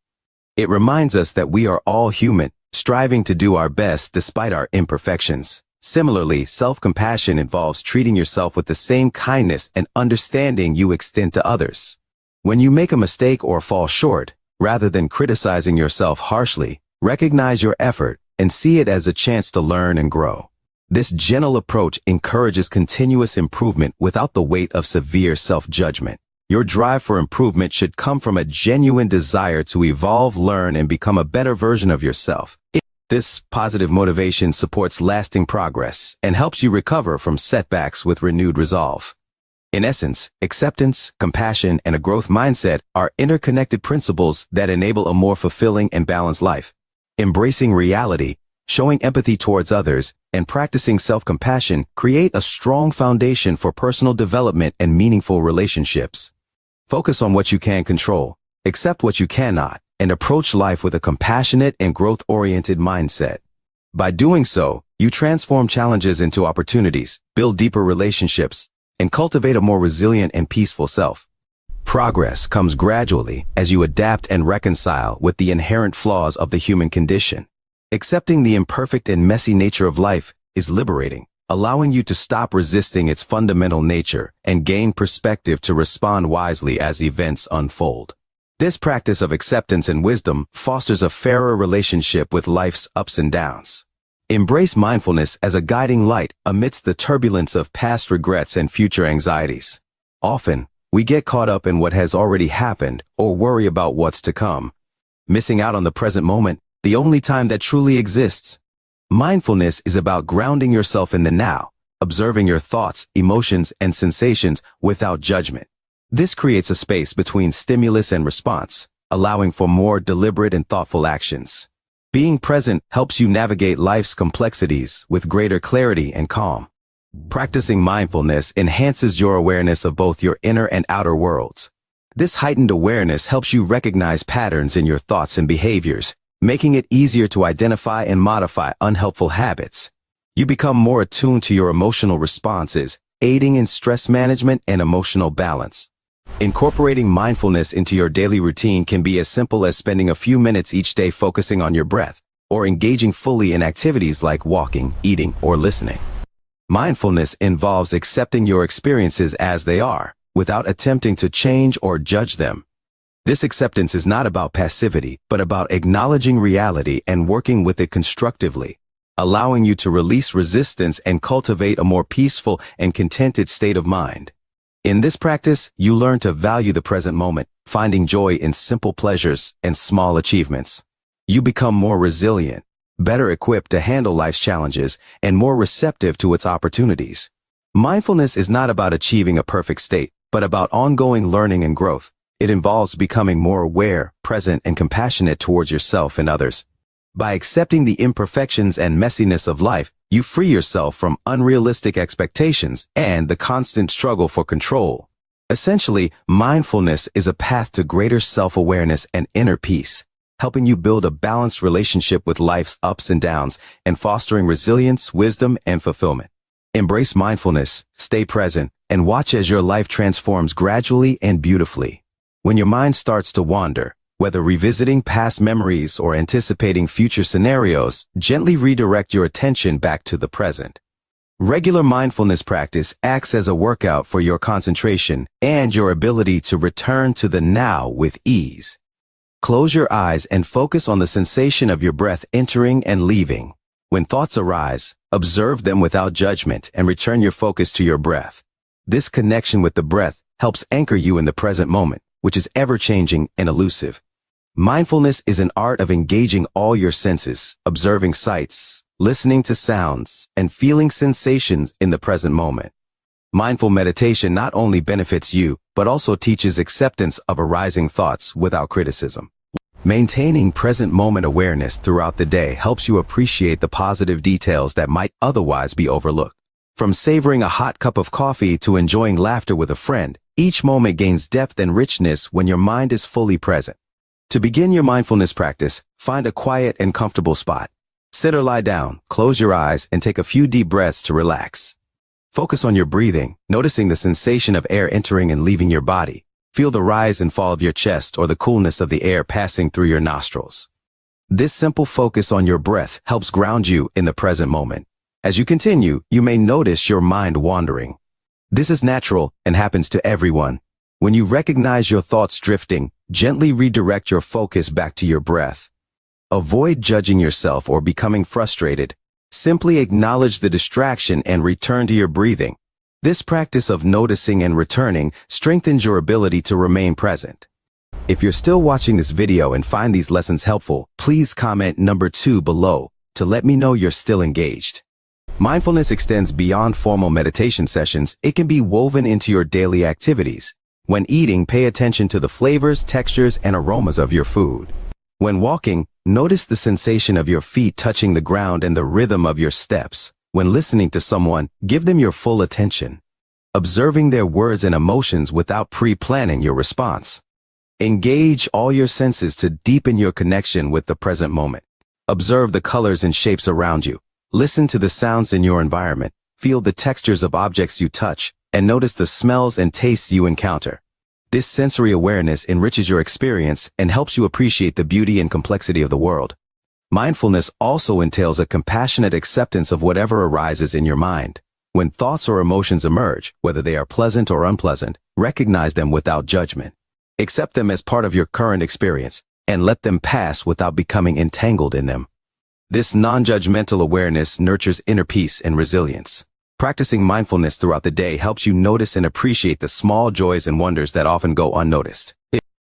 It reminds us that we are all human, striving to do our best despite our imperfections. Similarly, self-compassion involves treating yourself with the same kindness and understanding you extend to others. When you make a mistake or fall short, rather than criticizing yourself harshly, recognize your effort and see it as a chance to learn and grow. This gentle approach encourages continuous improvement without the weight of severe self-judgment. Your drive for improvement should come from a genuine desire to evolve, learn, and become a better version of yourself. This positive motivation supports lasting progress and helps you recover from setbacks with renewed resolve. In essence, acceptance, compassion, and a growth mindset are interconnected principles that enable a more fulfilling and balanced life. Embracing reality, showing empathy towards others, and practicing self-compassion create a strong foundation for personal development and meaningful relationships. Focus on what you can control, accept what you cannot, and approach life with a compassionate and growth-oriented mindset. By doing so, you transform challenges into opportunities, build deeper relationships, and cultivate a more resilient and peaceful self. Progress comes gradually as you adapt and reconcile with the inherent flaws of the human condition. Accepting the imperfect and messy nature of life is liberating, allowing you to stop resisting its fundamental nature and gain perspective to respond wisely as events unfold. This practice of acceptance and wisdom fosters a fairer relationship with life's ups and downs. Embrace mindfulness as a guiding light amidst the turbulence of past regrets and future anxieties. Often, we get caught up in what has already happened or worry about what's to come, missing out on the present moment, the only time that truly exists. Mindfulness is about grounding yourself in the now, observing your thoughts, emotions, and sensations without judgment. This creates a space between stimulus and response, allowing for more deliberate and thoughtful actions. Being present helps you navigate life's complexities with greater clarity and calm. Practicing mindfulness enhances your awareness of both your inner and outer worlds. This heightened awareness helps you recognize patterns in your thoughts and behaviors, making it easier to identify and modify unhelpful habits. You become more attuned to your emotional responses, aiding in stress management and emotional balance. Incorporating mindfulness into your daily routine can be as simple as spending a few minutes each day focusing on your breath, or engaging fully in activities like walking, eating, or listening. Mindfulness involves accepting your experiences as they are, without attempting to change or judge them. This acceptance is not about passivity, but about acknowledging reality and working with it constructively, allowing you to release resistance and cultivate a more peaceful and contented state of mind. In this practice, you learn to value the present moment, finding joy in simple pleasures and small achievements. You become more resilient, better equipped to handle life's challenges, and more receptive to its opportunities. Mindfulness is not about achieving a perfect state, but about ongoing learning and growth. It involves becoming more aware, present, and compassionate towards yourself and others. By accepting the imperfections and messiness of life, You free yourself from unrealistic expectations and the constant struggle for control. Essentially, mindfulness is a path to greater self-awareness and inner peace, helping you build a balanced relationship with life's ups and downs and fostering resilience, wisdom, and fulfillment. Embrace mindfulness, stay present, and watch as your life transforms gradually and beautifully. When your mind starts to wander, whether revisiting past memories or anticipating future scenarios, gently redirect your attention back to the present. Regular mindfulness practice acts as a workout for your concentration and your ability to return to the now with ease. Close your eyes and focus on the sensation of your breath entering and leaving. When thoughts arise, observe them without judgment and return your focus to your breath. This connection with the breath helps anchor you in the present moment, which is ever-changing and elusive. Mindfulness is an art of engaging all your senses, observing sights, listening to sounds, and feeling sensations in the present moment. Mindful meditation not only benefits you, but also teaches acceptance of arising thoughts without criticism. Maintaining present moment awareness throughout the day helps you appreciate the positive details that might otherwise be overlooked. From savoring a hot cup of coffee to enjoying laughter with a friend, each moment gains depth and richness when your mind is fully present. To begin your mindfulness practice, find a quiet and comfortable spot. Sit or lie down, close your eyes, and take a few deep breaths to relax. Focus on your breathing, noticing the sensation of air entering and leaving your body. Feel the rise and fall of your chest or the coolness of the air passing through your nostrils. This simple focus on your breath helps ground you in the present moment. As you continue, you may notice your mind wandering. This is natural and happens to everyone. When you recognize your thoughts drifting, gently redirect your focus back to your breath. Avoid judging yourself or becoming frustrated. Simply acknowledge the distraction and return to your breathing. This practice of noticing and returning strengthens your ability to remain present. If you're still watching this video and find these lessons helpful, please comment number 2 below to let me know you're still engaged. Mindfulness extends beyond formal meditation sessions. It can be woven into your daily activities. When eating, pay attention to the flavors, textures, and aromas of your food. When walking, notice the sensation of your feet touching the ground and the rhythm of your steps. When listening to someone, give them your full attention, observing their words and emotions without pre-planning your response. Engage all your senses to deepen your connection with the present moment. Observe the colors and shapes around you. Listen to the sounds in your environment. Feel the textures of objects you touch, and notice the smells and tastes you encounter. This sensory awareness enriches your experience and helps you appreciate the beauty and complexity of the world. Mindfulness also entails a compassionate acceptance of whatever arises in your mind. When thoughts or emotions emerge, whether they are pleasant or unpleasant, recognize them without judgment. Accept them as part of your current experience, and let them pass without becoming entangled in them. This non-judgmental awareness nurtures inner peace and resilience. Practicing mindfulness throughout the day helps you notice and appreciate the small joys and wonders that often go unnoticed.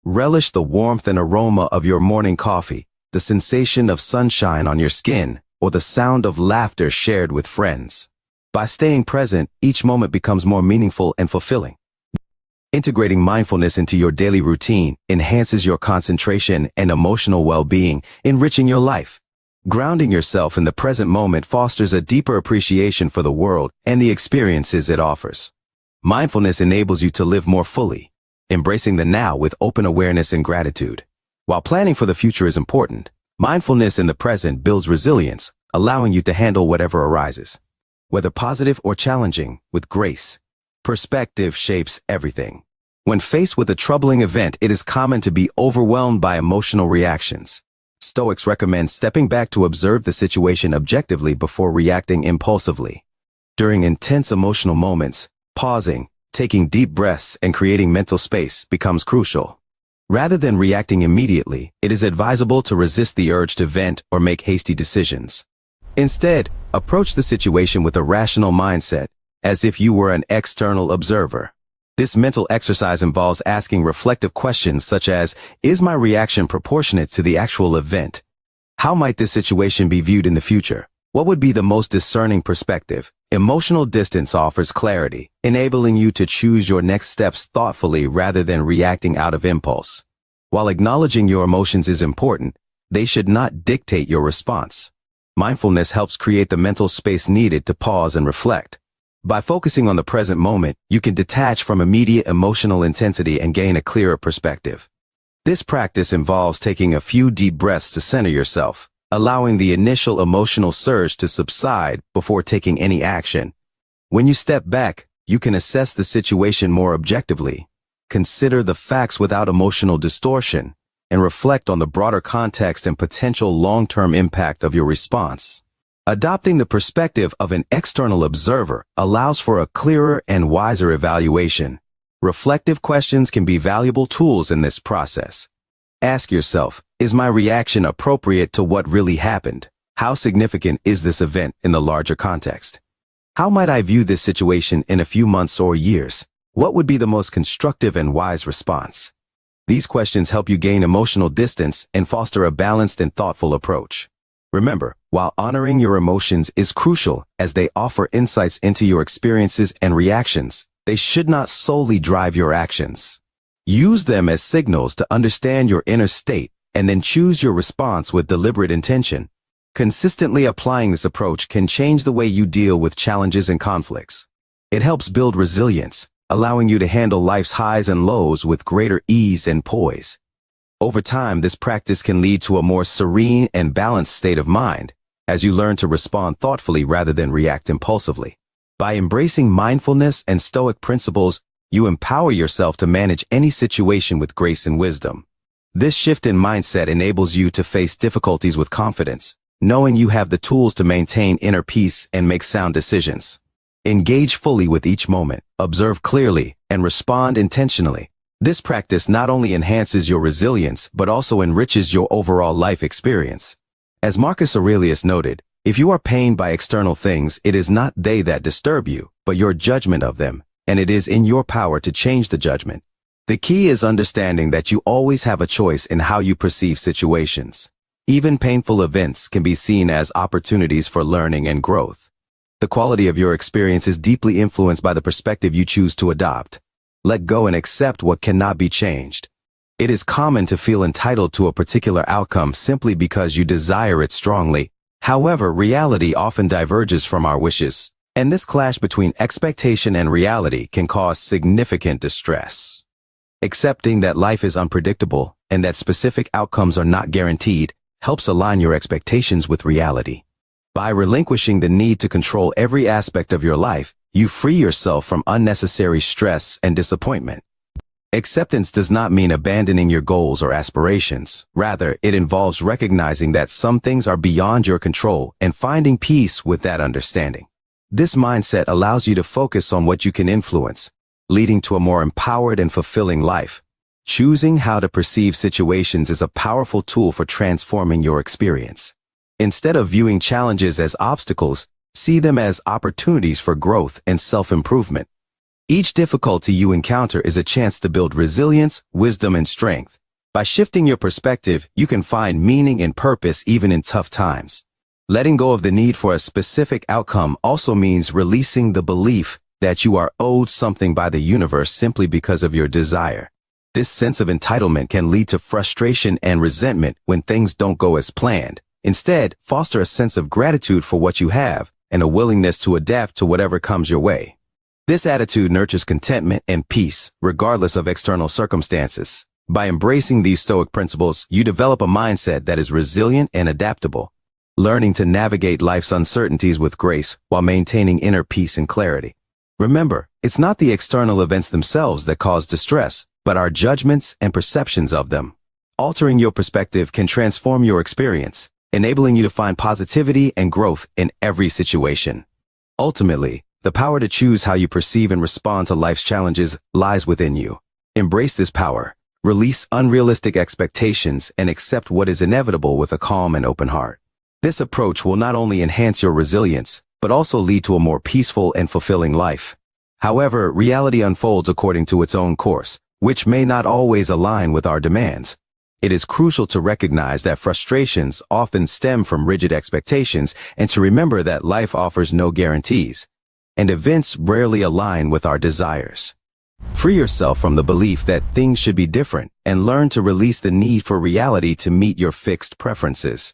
Relish the warmth and aroma of your morning coffee, the sensation of sunshine on your skin, or the sound of laughter shared with friends. By staying present, each moment becomes more meaningful and fulfilling. Integrating mindfulness into your daily routine enhances your concentration and emotional well-being, enriching your life. Grounding yourself in the present moment fosters a deeper appreciation for the world and the experiences it offers. Mindfulness enables you to live more fully, embracing the now with open awareness and gratitude. While planning for the future is important, mindfulness in the present builds resilience, allowing you to handle whatever arises. Whether positive or challenging, with grace. Perspective shapes everything. When faced with a troubling event, it is common to be overwhelmed by emotional reactions. Stoics recommend stepping back to observe the situation objectively before reacting impulsively. During intense emotional moments, pausing, taking deep breaths, and creating mental space becomes crucial. Rather than reacting immediately, it is advisable to resist the urge to vent or make hasty decisions. Instead, approach the situation with a rational mindset, as if you were an external observer. This mental exercise involves asking reflective questions such as, is my reaction proportionate to the actual event? How might this situation be viewed in the future? What would be the most discerning perspective? Emotional distance offers clarity, enabling you to choose your next steps thoughtfully rather than reacting out of impulse. While acknowledging your emotions is important, they should not dictate your response. Mindfulness helps create the mental space needed to pause and reflect. By focusing on the present moment, you can detach from immediate emotional intensity and gain a clearer perspective. This practice involves taking a few deep breaths to center yourself, allowing the initial emotional surge to subside before taking any action. When you step back, you can assess the situation more objectively, consider the facts without emotional distortion, and reflect on the broader context and potential long-term impact of your response. Adopting the perspective of an external observer allows for a clearer and wiser evaluation. Reflective questions can be valuable tools in this process. Ask yourself, is my reaction appropriate to what really happened? How significant is this event in the larger context? How might I view this situation in a few months or years? What would be the most constructive and wise response? These questions help you gain emotional distance and foster a balanced and thoughtful approach. Remember, while honoring your emotions is crucial as they offer insights into your experiences and reactions, they should not solely drive your actions. Use them as signals to understand your inner state and then choose your response with deliberate intention. Consistently applying this approach can change the way you deal with challenges and conflicts. It helps build resilience, allowing you to handle life's highs and lows with greater ease and poise. Over time, this practice can lead to a more serene and balanced state of mind, as you learn to respond thoughtfully rather than react impulsively. By embracing mindfulness and Stoic principles, you empower yourself to manage any situation with grace and wisdom. This shift in mindset enables you to face difficulties with confidence, knowing you have the tools to maintain inner peace and make sound decisions. Engage fully with each moment, observe clearly, and respond intentionally. This practice not only enhances your resilience, but also enriches your overall life experience. As Marcus Aurelius noted, if you are pained by external things, it is not they that disturb you, but your judgment of them, and it is in your power to change the judgment. The key is understanding that you always have a choice in how you perceive situations. Even painful events can be seen as opportunities for learning and growth. The quality of your experience is deeply influenced by the perspective you choose to adopt. Let go and accept what cannot be changed. It is common to feel entitled to a particular outcome simply because you desire it strongly. However, reality often diverges from our wishes, and this clash between expectation and reality can cause significant distress. Accepting that life is unpredictable and that specific outcomes are not guaranteed helps align your expectations with reality. By relinquishing the need to control every aspect of your life, you free yourself from unnecessary stress and disappointment. Acceptance does not mean abandoning your goals or aspirations. Rather, it involves recognizing that some things are beyond your control and finding peace with that understanding. This mindset allows you to focus on what you can influence, leading to a more empowered and fulfilling life. Choosing how to perceive situations is a powerful tool for transforming your experience. Instead of viewing challenges as obstacles, see them as opportunities for growth and self-improvement. Each difficulty you encounter is a chance to build resilience, wisdom, and strength. By shifting your perspective, you can find meaning and purpose even in tough times. Letting go of the need for a specific outcome also means releasing the belief that you are owed something by the universe simply because of your desire. This sense of entitlement can lead to frustration and resentment when things don't go as planned. Instead, foster a sense of gratitude for what you have and a willingness to adapt to whatever comes your way. This attitude nurtures contentment and peace, regardless of external circumstances. By embracing these Stoic principles, you develop a mindset that is resilient and adaptable, learning to navigate life's uncertainties with grace while maintaining inner peace and clarity. Remember, it's not the external events themselves that cause distress, but our judgments and perceptions of them. Altering your perspective can transform your experience, enabling you to find positivity and growth in every situation. Ultimately, the power to choose how you perceive and respond to life's challenges lies within you. Embrace this power, release unrealistic expectations, and accept what is inevitable with a calm and open heart. This approach will not only enhance your resilience, but also lead to a more peaceful and fulfilling life. However, reality unfolds according to its own course, which may not always align with our demands. It is crucial to recognize that frustrations often stem from rigid expectations and to remember that life offers no guarantees, and events rarely align with our desires. Free yourself from the belief that things should be different and learn to release the need for reality to meet your fixed preferences.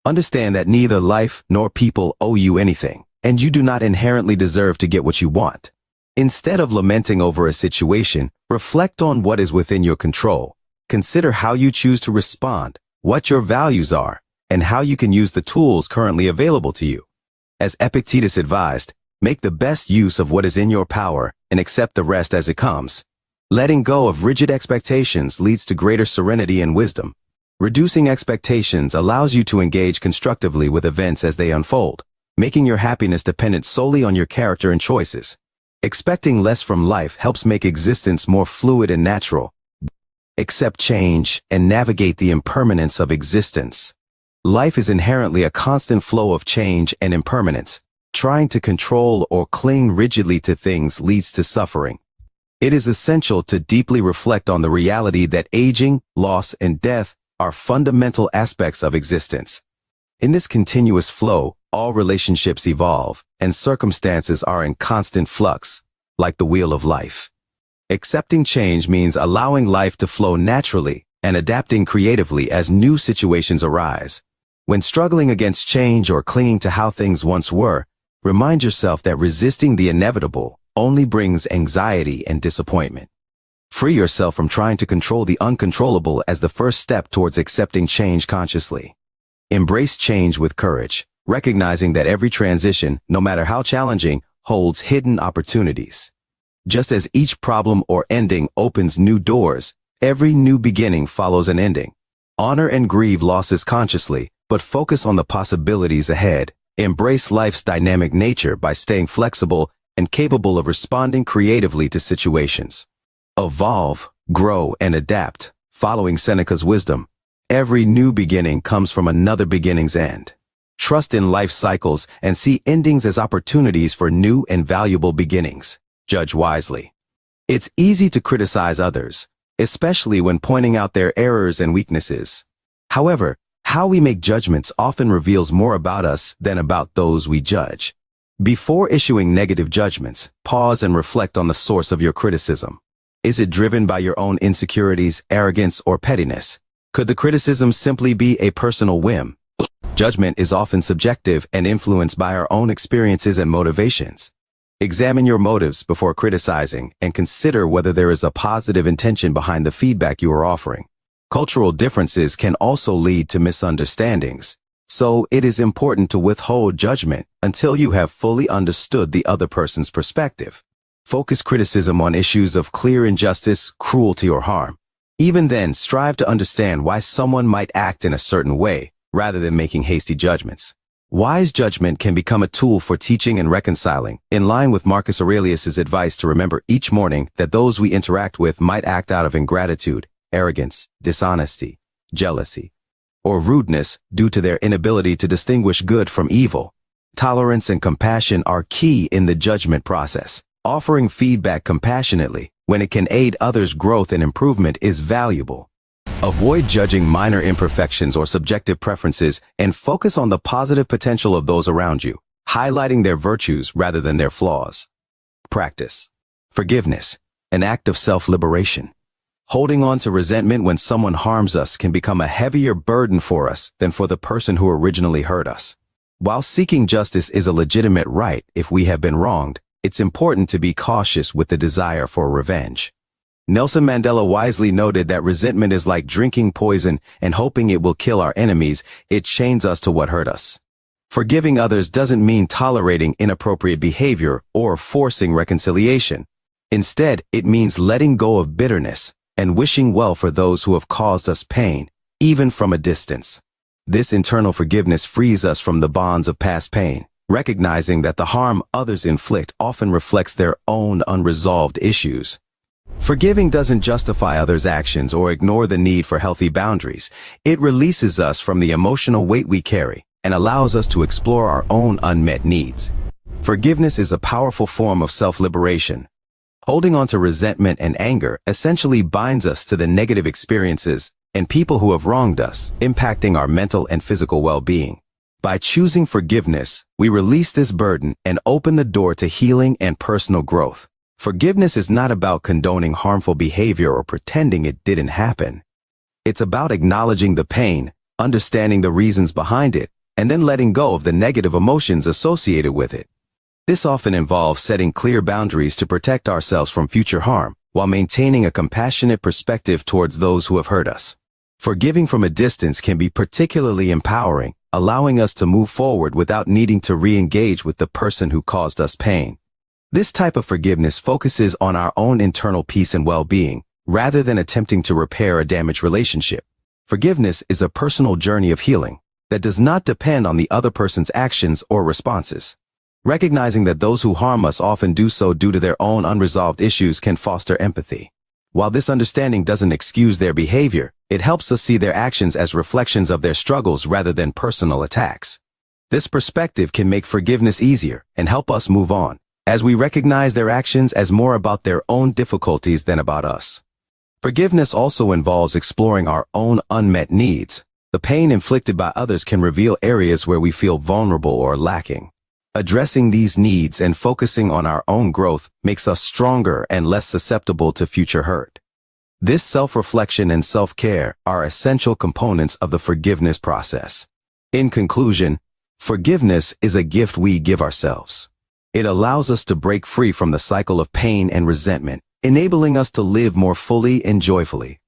Understand that neither life nor people owe you anything, and you do not inherently deserve to get what you want. Instead of lamenting over a situation, reflect on what is within your control. Consider how you choose to respond, what your values are, and how you can use the tools currently available to you. As Epictetus advised, make the best use of what is in your power and accept the rest as it comes. Letting go of rigid expectations leads to greater serenity and wisdom. Reducing expectations allows you to engage constructively with events as they unfold, making your happiness dependent solely on your character and choices. Expecting less from life helps make existence more fluid and natural. Accept change and navigate the impermanence of existence. Life is inherently a constant flow of change and impermanence. Trying to control or cling rigidly to things leads to suffering. It is essential to deeply reflect on the reality that aging, loss, and death are fundamental aspects of existence. In this continuous flow, all relationships evolve, and circumstances are in constant flux, like the wheel of life. Accepting change means allowing life to flow naturally and adapting creatively as new situations arise. When struggling against change or clinging to how things once were, remind yourself that resisting the inevitable only brings anxiety and disappointment. Free yourself from trying to control the uncontrollable as the first step towards accepting change consciously. Embrace change with courage, recognizing that every transition, no matter how challenging, holds hidden opportunities. Just as each problem or ending opens new doors, every new beginning follows an ending. Honor and grieve losses consciously, but focus on the possibilities ahead. Embrace life's dynamic nature by staying flexible and capable of responding creatively to situations. Evolve, grow, and adapt. Following Seneca's wisdom, every new beginning comes from another beginning's end. Trust in life cycles and see endings as opportunities for new and valuable beginnings. Judge wisely. It's easy to criticize others, especially when pointing out their errors and weaknesses. However, how we make judgments often reveals more about us than about those we judge. Before issuing negative judgments, pause and reflect on the source of your criticism. Is it driven by your own insecurities, arrogance, or pettiness? Could the criticism simply be a personal whim? Judgment is often subjective and influenced by our own experiences and motivations. Examine your motives before criticizing and consider whether there is a positive intention behind the feedback you are offering. Cultural differences can also lead to misunderstandings, so it is important to withhold judgment until you have fully understood the other person's perspective. Focus criticism on issues of clear injustice, cruelty, or harm. Even then, strive to understand why someone might act in a certain way, rather than making hasty judgments. Wise judgment can become a tool for teaching and reconciling, in line with Marcus Aurelius' advice to remember each morning that those we interact with might act out of ingratitude, arrogance, dishonesty, jealousy, or rudeness due to their inability to distinguish good from evil. Tolerance and compassion are key in the judgment process. Offering feedback compassionately, when it can aid others' growth and improvement, is valuable. Avoid judging minor imperfections or subjective preferences and focus on the positive potential of those around you, highlighting their virtues rather than their flaws. Practice forgiveness, an act of self-liberation. Holding on to resentment when someone harms us can become a heavier burden for us than for the person who originally hurt us. While seeking justice is a legitimate right if we have been wronged, it's important to be cautious with the desire for revenge. Nelson Mandela wisely noted that resentment is like drinking poison and hoping it will kill our enemies. It chains us to what hurt us. Forgiving others doesn't mean tolerating inappropriate behavior or forcing reconciliation. Instead, it means letting go of bitterness and wishing well for those who have caused us pain, even from a distance. This internal forgiveness frees us from the bonds of past pain, recognizing that the harm others inflict often reflects their own unresolved issues. Forgiving doesn't justify others' actions or ignore the need for healthy boundaries. It releases us from the emotional weight we carry and allows us to explore our own unmet needs. Forgiveness is a powerful form of self-liberation. Holding on to resentment and anger essentially binds us to the negative experiences and people who have wronged us, impacting our mental and physical well-being. By choosing forgiveness, we release this burden and open the door to healing and personal growth. Forgiveness is not about condoning harmful behavior or pretending it didn't happen. It's about acknowledging the pain, understanding the reasons behind it, and then letting go of the negative emotions associated with it. This often involves setting clear boundaries to protect ourselves from future harm, while maintaining a compassionate perspective towards those who have hurt us. Forgiving from a distance can be particularly empowering, allowing us to move forward without needing to re-engage with the person who caused us pain. This type of forgiveness focuses on our own internal peace and well-being, rather than attempting to repair a damaged relationship. Forgiveness is a personal journey of healing that does not depend on the other person's actions or responses. Recognizing that those who harm us often do so due to their own unresolved issues can foster empathy. While this understanding doesn't excuse their behavior, it helps us see their actions as reflections of their struggles rather than personal attacks. This perspective can make forgiveness easier and help us move on, as we recognize their actions as more about their own difficulties than about us. Forgiveness also involves exploring our own unmet needs. The pain inflicted by others can reveal areas where we feel vulnerable or lacking. Addressing these needs and focusing on our own growth makes us stronger and less susceptible to future hurt. This self-reflection and self-care are essential components of the forgiveness process. In conclusion, forgiveness is a gift we give ourselves. It allows us to break free from the cycle of pain and resentment, enabling us to live more fully and joyfully.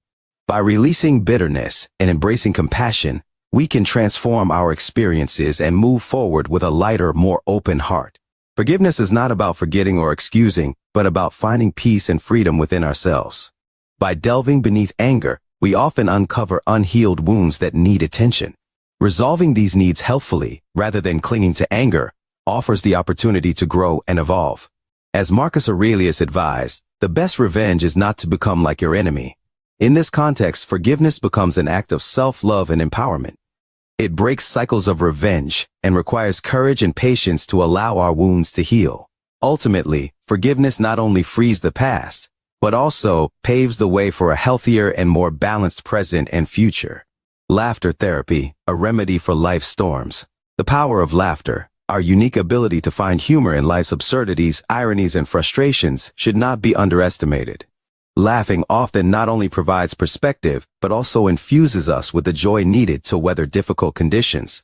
By releasing bitterness and embracing compassion, we can transform our experiences and move forward with a lighter, more open heart. Forgiveness is not about forgetting or excusing, but about finding peace and freedom within ourselves. By delving beneath anger, we often uncover unhealed wounds that need attention. Resolving these needs healthfully, rather than clinging to anger, offers the opportunity to grow and evolve. As Marcus Aurelius advised, the best revenge is not to become like your enemy. In this context, forgiveness becomes an act of self-love and empowerment. It breaks cycles of revenge and requires courage and patience to allow our wounds to heal. Ultimately, forgiveness not only frees the past, but also paves the way for a healthier and more balanced present and future. Laughter therapy, a remedy for life's storms. The power of laughter, our unique ability to find humor in life's absurdities, ironies, and frustrations, should not be underestimated. Laughing often not only provides perspective, but also infuses us with the joy needed to weather difficult conditions.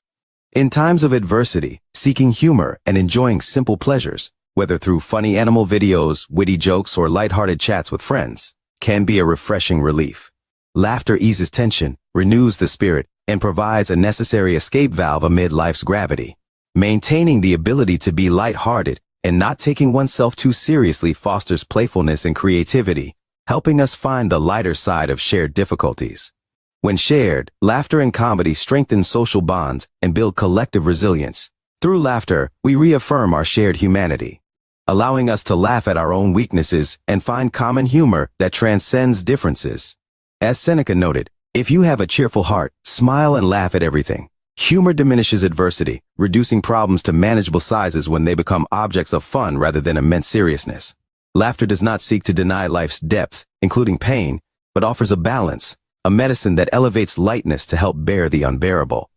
In times of adversity, seeking humor and enjoying simple pleasures, whether through funny animal videos, witty jokes, or lighthearted chats with friends, can be a refreshing relief. Laughter eases tension, renews the spirit, and provides a necessary escape valve amid life's gravity. Maintaining the ability to be lighthearted and not taking oneself too seriously fosters playfulness and creativity, helping us find the lighter side of shared difficulties. When shared, laughter and comedy strengthen social bonds and build collective resilience. Through laughter, we reaffirm our shared humanity, allowing us to laugh at our own weaknesses and find common humor that transcends differences. As Seneca noted, if you have a cheerful heart, smile and laugh at everything. Humor diminishes adversity, reducing problems to manageable sizes when they become objects of fun rather than immense seriousness. Laughter does not seek to deny life's depth, including pain, but offers a balance, a medicine that elevates lightness to help bear the unbearable.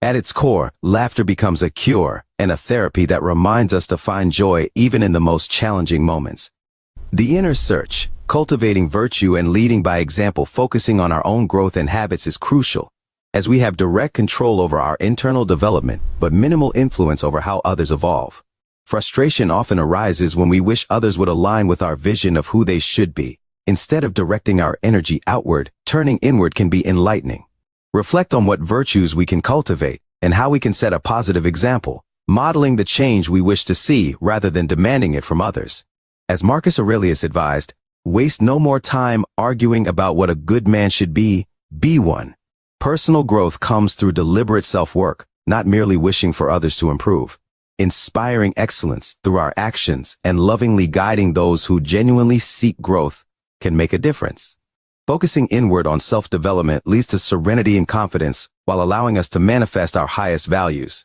At its core, laughter becomes a cure and a therapy that reminds us to find joy even in the most challenging moments. The inner search, cultivating virtue and leading by example, focusing on our own growth and habits, is crucial, as we have direct control over our internal development but minimal influence over how others evolve. Frustration often arises when we wish others would align with our vision of who they should be. Instead of directing our energy outward, turning inward can be enlightening. Reflect on what virtues we can cultivate and how we can set a positive example, modeling the change we wish to see rather than demanding it from others. As Marcus Aurelius advised, waste no more time arguing about what a good man should be one. Personal growth comes through deliberate self-work, not merely wishing for others to improve. Inspiring excellence through our actions and lovingly guiding those who genuinely seek growth can make a difference. Focusing inward on self-development leads to serenity and confidence while allowing us to manifest our highest values.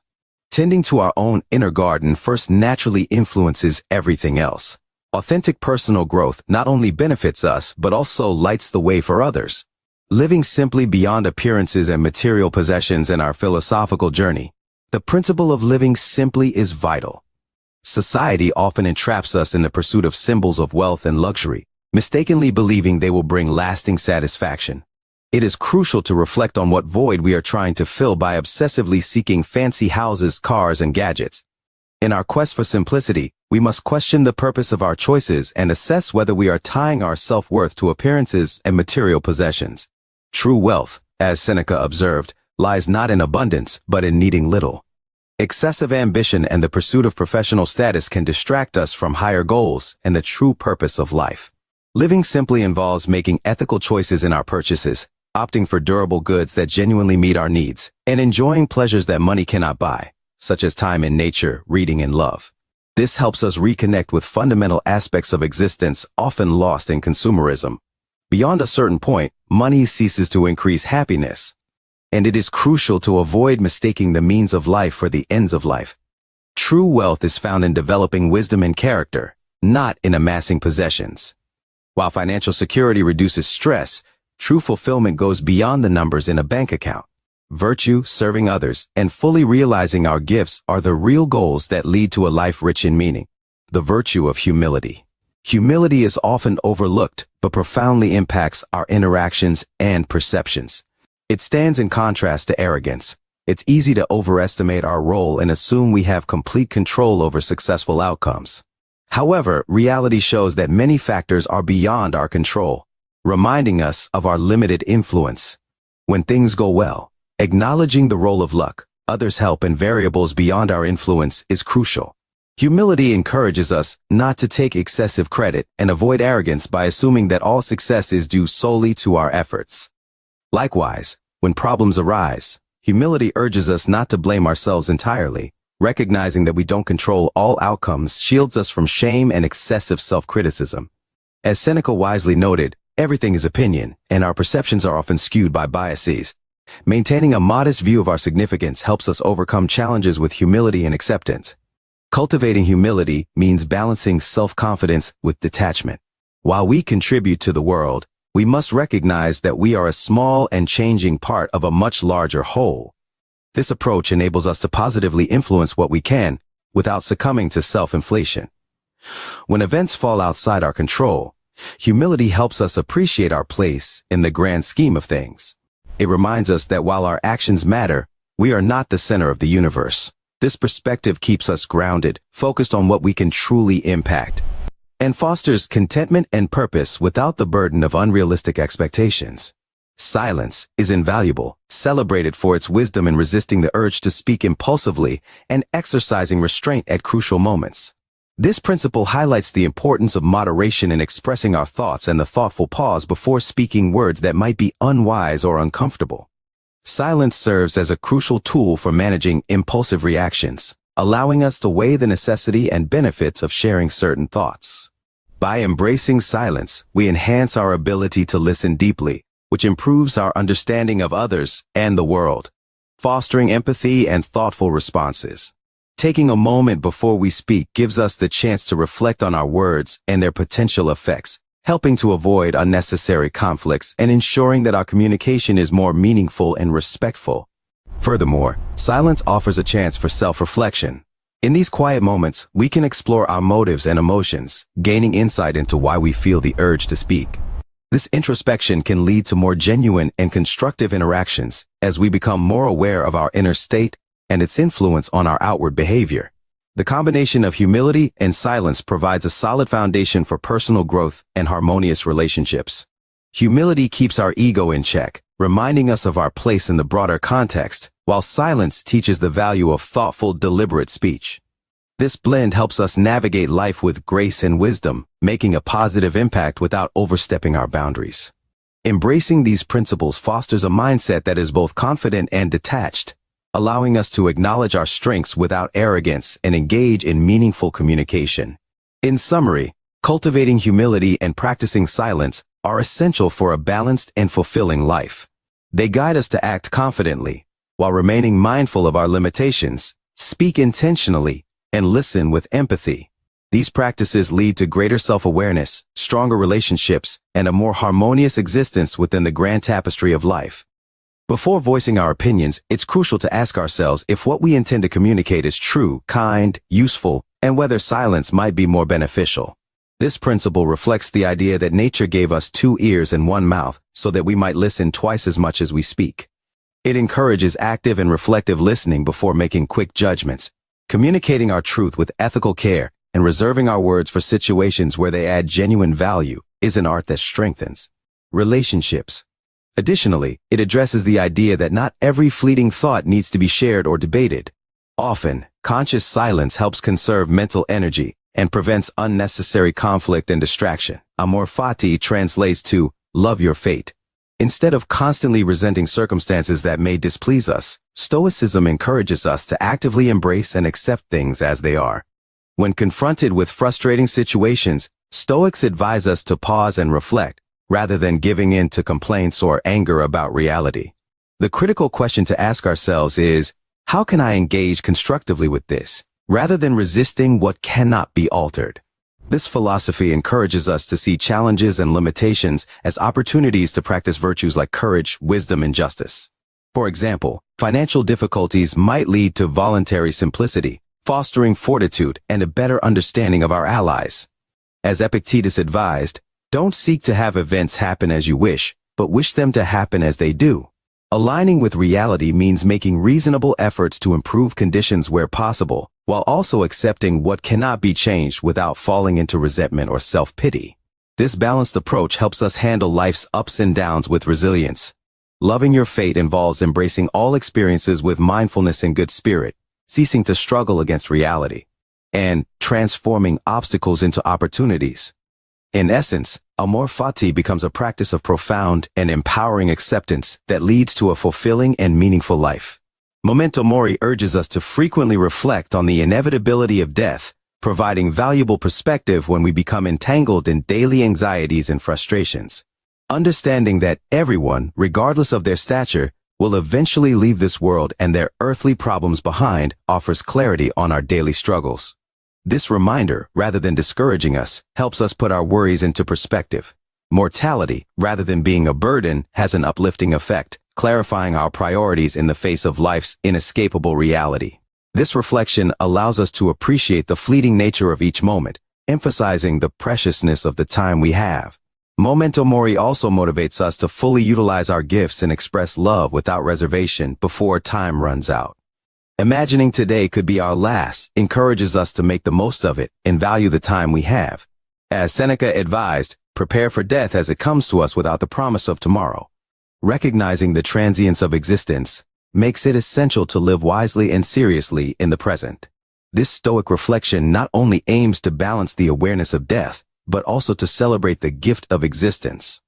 Tending to our own inner garden first naturally influences everything else. Authentic personal growth not only benefits us but also lights the way for others. Living simply beyond appearances and material possessions in our philosophical journey, the principle of living simply is vital. Society often entraps us in the pursuit of symbols of wealth and luxury, mistakenly believing they will bring lasting satisfaction. It is crucial to reflect on what void we are trying to fill by obsessively seeking fancy houses, cars, and gadgets. In our quest for simplicity, we must question the purpose of our choices and assess whether we are tying our self-worth to appearances and material possessions. True wealth, as Seneca observed, lies not in abundance, but in needing little. Excessive ambition and the pursuit of professional status can distract us from higher goals and the true purpose of life. Living simply involves making ethical choices in our purchases, opting for durable goods that genuinely meet our needs, and enjoying pleasures that money cannot buy, such as time in nature, reading, and love. This helps us reconnect with fundamental aspects of existence often lost in consumerism. Beyond a certain point, money ceases to increase happiness, and it is crucial to avoid mistaking the means of life for the ends of life. True wealth is found in developing wisdom and character, not in amassing possessions. While financial security reduces stress, true fulfillment goes beyond the numbers in a bank account. Virtue, serving others, and fully realizing our gifts are the real goals that lead to a life rich in meaning. The virtue of humility. Humility is often overlooked, but profoundly impacts our interactions and perceptions. It stands in contrast to arrogance. It's easy to overestimate our role and assume we have complete control over successful outcomes. However, reality shows that many factors are beyond our control, reminding us of our limited influence. When things go well, acknowledging the role of luck, others' help, and variables beyond our influence is crucial. Humility encourages us not to take excessive credit and avoid arrogance by assuming that all success is due solely to our efforts. Likewise, when problems arise, humility urges us not to blame ourselves entirely. Recognizing that we don't control all outcomes shields us from shame and excessive self-criticism. As Seneca wisely noted, everything is opinion, and our perceptions are often skewed by biases. Maintaining a modest view of our significance helps us overcome challenges with humility and acceptance. Cultivating humility means balancing self-confidence with detachment. While we contribute to the world, we must recognize that we are a small and changing part of a much larger whole. This approach enables us to positively influence what we can without succumbing to self-inflation. When events fall outside our control, humility helps us appreciate our place in the grand scheme of things. It reminds us that while our actions matter, we are not the center of the universe. This perspective keeps us grounded, focused on what we can truly impact, and fosters contentment and purpose without the burden of unrealistic expectations. Silence is invaluable, celebrated for its wisdom in resisting the urge to speak impulsively and exercising restraint at crucial moments. This principle highlights the importance of moderation in expressing our thoughts and the thoughtful pause before speaking words that might be unwise or uncomfortable. Silence serves as a crucial tool for managing impulsive reactions, allowing us to weigh the necessity and benefits of sharing certain thoughts. By embracing silence, we enhance our ability to listen deeply, which improves our understanding of others and the world, fostering empathy and thoughtful responses. Taking a moment before we speak gives us the chance to reflect on our words and their potential effects, helping to avoid unnecessary conflicts and ensuring that our communication is more meaningful and respectful. Furthermore, silence offers a chance for self-reflection. In these quiet moments, we can explore our motives and emotions, gaining insight into why we feel the urge to speak. This introspection can lead to more genuine and constructive interactions as we become more aware of our inner state and its influence on our outward behavior. The combination of humility and silence provides a solid foundation for personal growth and harmonious relationships. Humility keeps our ego in check, reminding us of our place in the broader context, while silence teaches the value of thoughtful, deliberate speech. This blend helps us navigate life with grace and wisdom, making a positive impact without overstepping our boundaries. Embracing these principles fosters a mindset that is both confident and detached, allowing us to acknowledge our strengths without arrogance and engage in meaningful communication. In summary, cultivating humility and practicing silence are essential for a balanced and fulfilling life. They guide us to act confidently, while remaining mindful of our limitations, speak intentionally, and listen with empathy. These practices lead to greater self-awareness, stronger relationships, and a more harmonious existence within the grand tapestry of life. Before voicing our opinions, it's crucial to ask ourselves if what we intend to communicate is true, kind, useful, and whether silence might be more beneficial. This principle reflects the idea that nature gave us 2 ears and 1 mouth so that we might listen twice as much as we speak. It encourages active and reflective listening before making quick judgments, communicating our truth with ethical care, and reserving our words for situations where they add genuine value is an art that strengthens relationships. Additionally, it addresses the idea that not every fleeting thought needs to be shared or debated. Often, conscious silence helps conserve mental energy and prevents unnecessary conflict and distraction. Amor fati translates to love your fate. Instead of constantly resenting circumstances that may displease us, Stoicism encourages us to actively embrace and accept things as they are. When confronted with frustrating situations, Stoics advise us to pause and reflect, rather than giving in to complaints or anger about reality. The critical question to ask ourselves is, how can I engage constructively with this, rather than resisting what cannot be altered? This philosophy encourages us to see challenges and limitations as opportunities to practice virtues like courage, wisdom, and justice. For example, financial difficulties might lead to voluntary simplicity, fostering fortitude and a better understanding of our allies. As Epictetus advised, don't seek to have events happen as you wish, but wish them to happen as they do. Aligning with reality means making reasonable efforts to improve conditions where possible, while also accepting what cannot be changed without falling into resentment or self-pity. This balanced approach helps us handle life's ups and downs with resilience. Loving your fate involves embracing all experiences with mindfulness and good spirit, ceasing to struggle against reality, and transforming obstacles into opportunities. In essence, amor fati becomes a practice of profound and empowering acceptance that leads to a fulfilling and meaningful life. Memento Mori urges us to frequently reflect on the inevitability of death, providing valuable perspective when we become entangled in daily anxieties and frustrations. Understanding that everyone, regardless of their stature, will eventually leave this world and their earthly problems behind offers clarity on our daily struggles. This reminder, rather than discouraging us, helps us put our worries into perspective. Mortality, rather than being a burden, has an uplifting effect, clarifying our priorities in the face of life's inescapable reality. This reflection allows us to appreciate the fleeting nature of each moment, emphasizing the preciousness of the time we have. Memento Mori also motivates us to fully utilize our gifts and express love without reservation before time runs out. Imagining today could be our last encourages us to make the most of it and value the time we have. As Seneca advised, prepare for death as it comes to us without the promise of tomorrow. Recognizing the transience of existence makes it essential to live wisely and seriously in the present. This Stoic reflection not only aims to balance the awareness of death, but also to celebrate the gift of existence.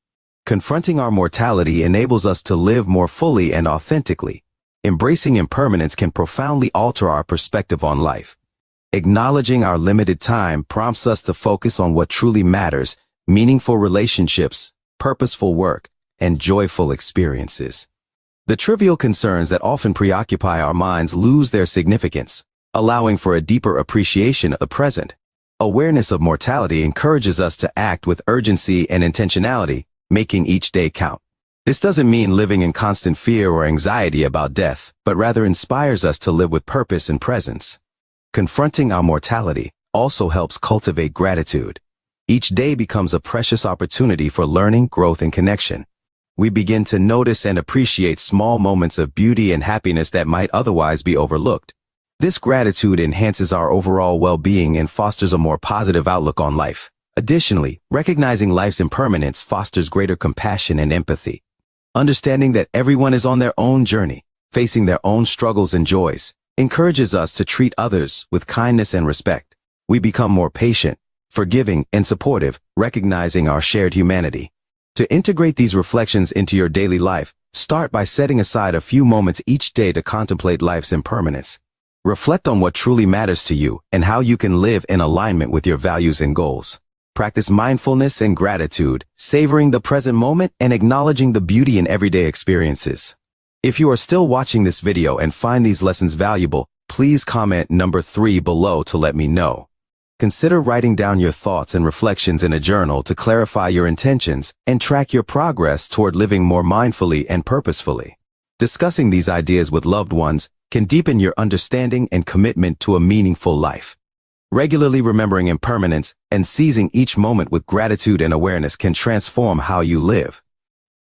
Confronting our mortality enables us to live more fully and authentically. Embracing impermanence can profoundly alter our perspective on life. Acknowledging our limited time prompts us to focus on what truly matters: meaningful relationships, purposeful work, and joyful experiences. The trivial concerns that often preoccupy our minds lose their significance, allowing for a deeper appreciation of the present. Awareness of mortality encourages us to act with urgency and intentionality, making each day count. This doesn't mean living in constant fear or anxiety about death, but rather inspires us to live with purpose and presence. Confronting our mortality also helps cultivate gratitude. Each day becomes a precious opportunity for learning, growth, and connection. We begin to notice and appreciate small moments of beauty and happiness that might otherwise be overlooked. This gratitude enhances our overall well-being and fosters a more positive outlook on life. Additionally, recognizing life's impermanence fosters greater compassion and empathy. Understanding that everyone is on their own journey, facing their own struggles and joys, encourages us to treat others with kindness and respect. We become more patient, forgiving, and supportive, recognizing our shared humanity. To integrate these reflections into your daily life, start by setting aside a few moments each day to contemplate life's impermanence. Reflect on what truly matters to you and how you can live in alignment with your values and goals. Practice mindfulness and gratitude, savoring the present moment and acknowledging the beauty in everyday experiences. If you are still watching this video and find these lessons valuable, please comment number 3 below to let me know. Consider writing down your thoughts and reflections in a journal to clarify your intentions and track your progress toward living more mindfully and purposefully. Discussing these ideas with loved ones can deepen your understanding and commitment to a meaningful life. Regularly remembering impermanence and seizing each moment with gratitude and awareness can transform how you live.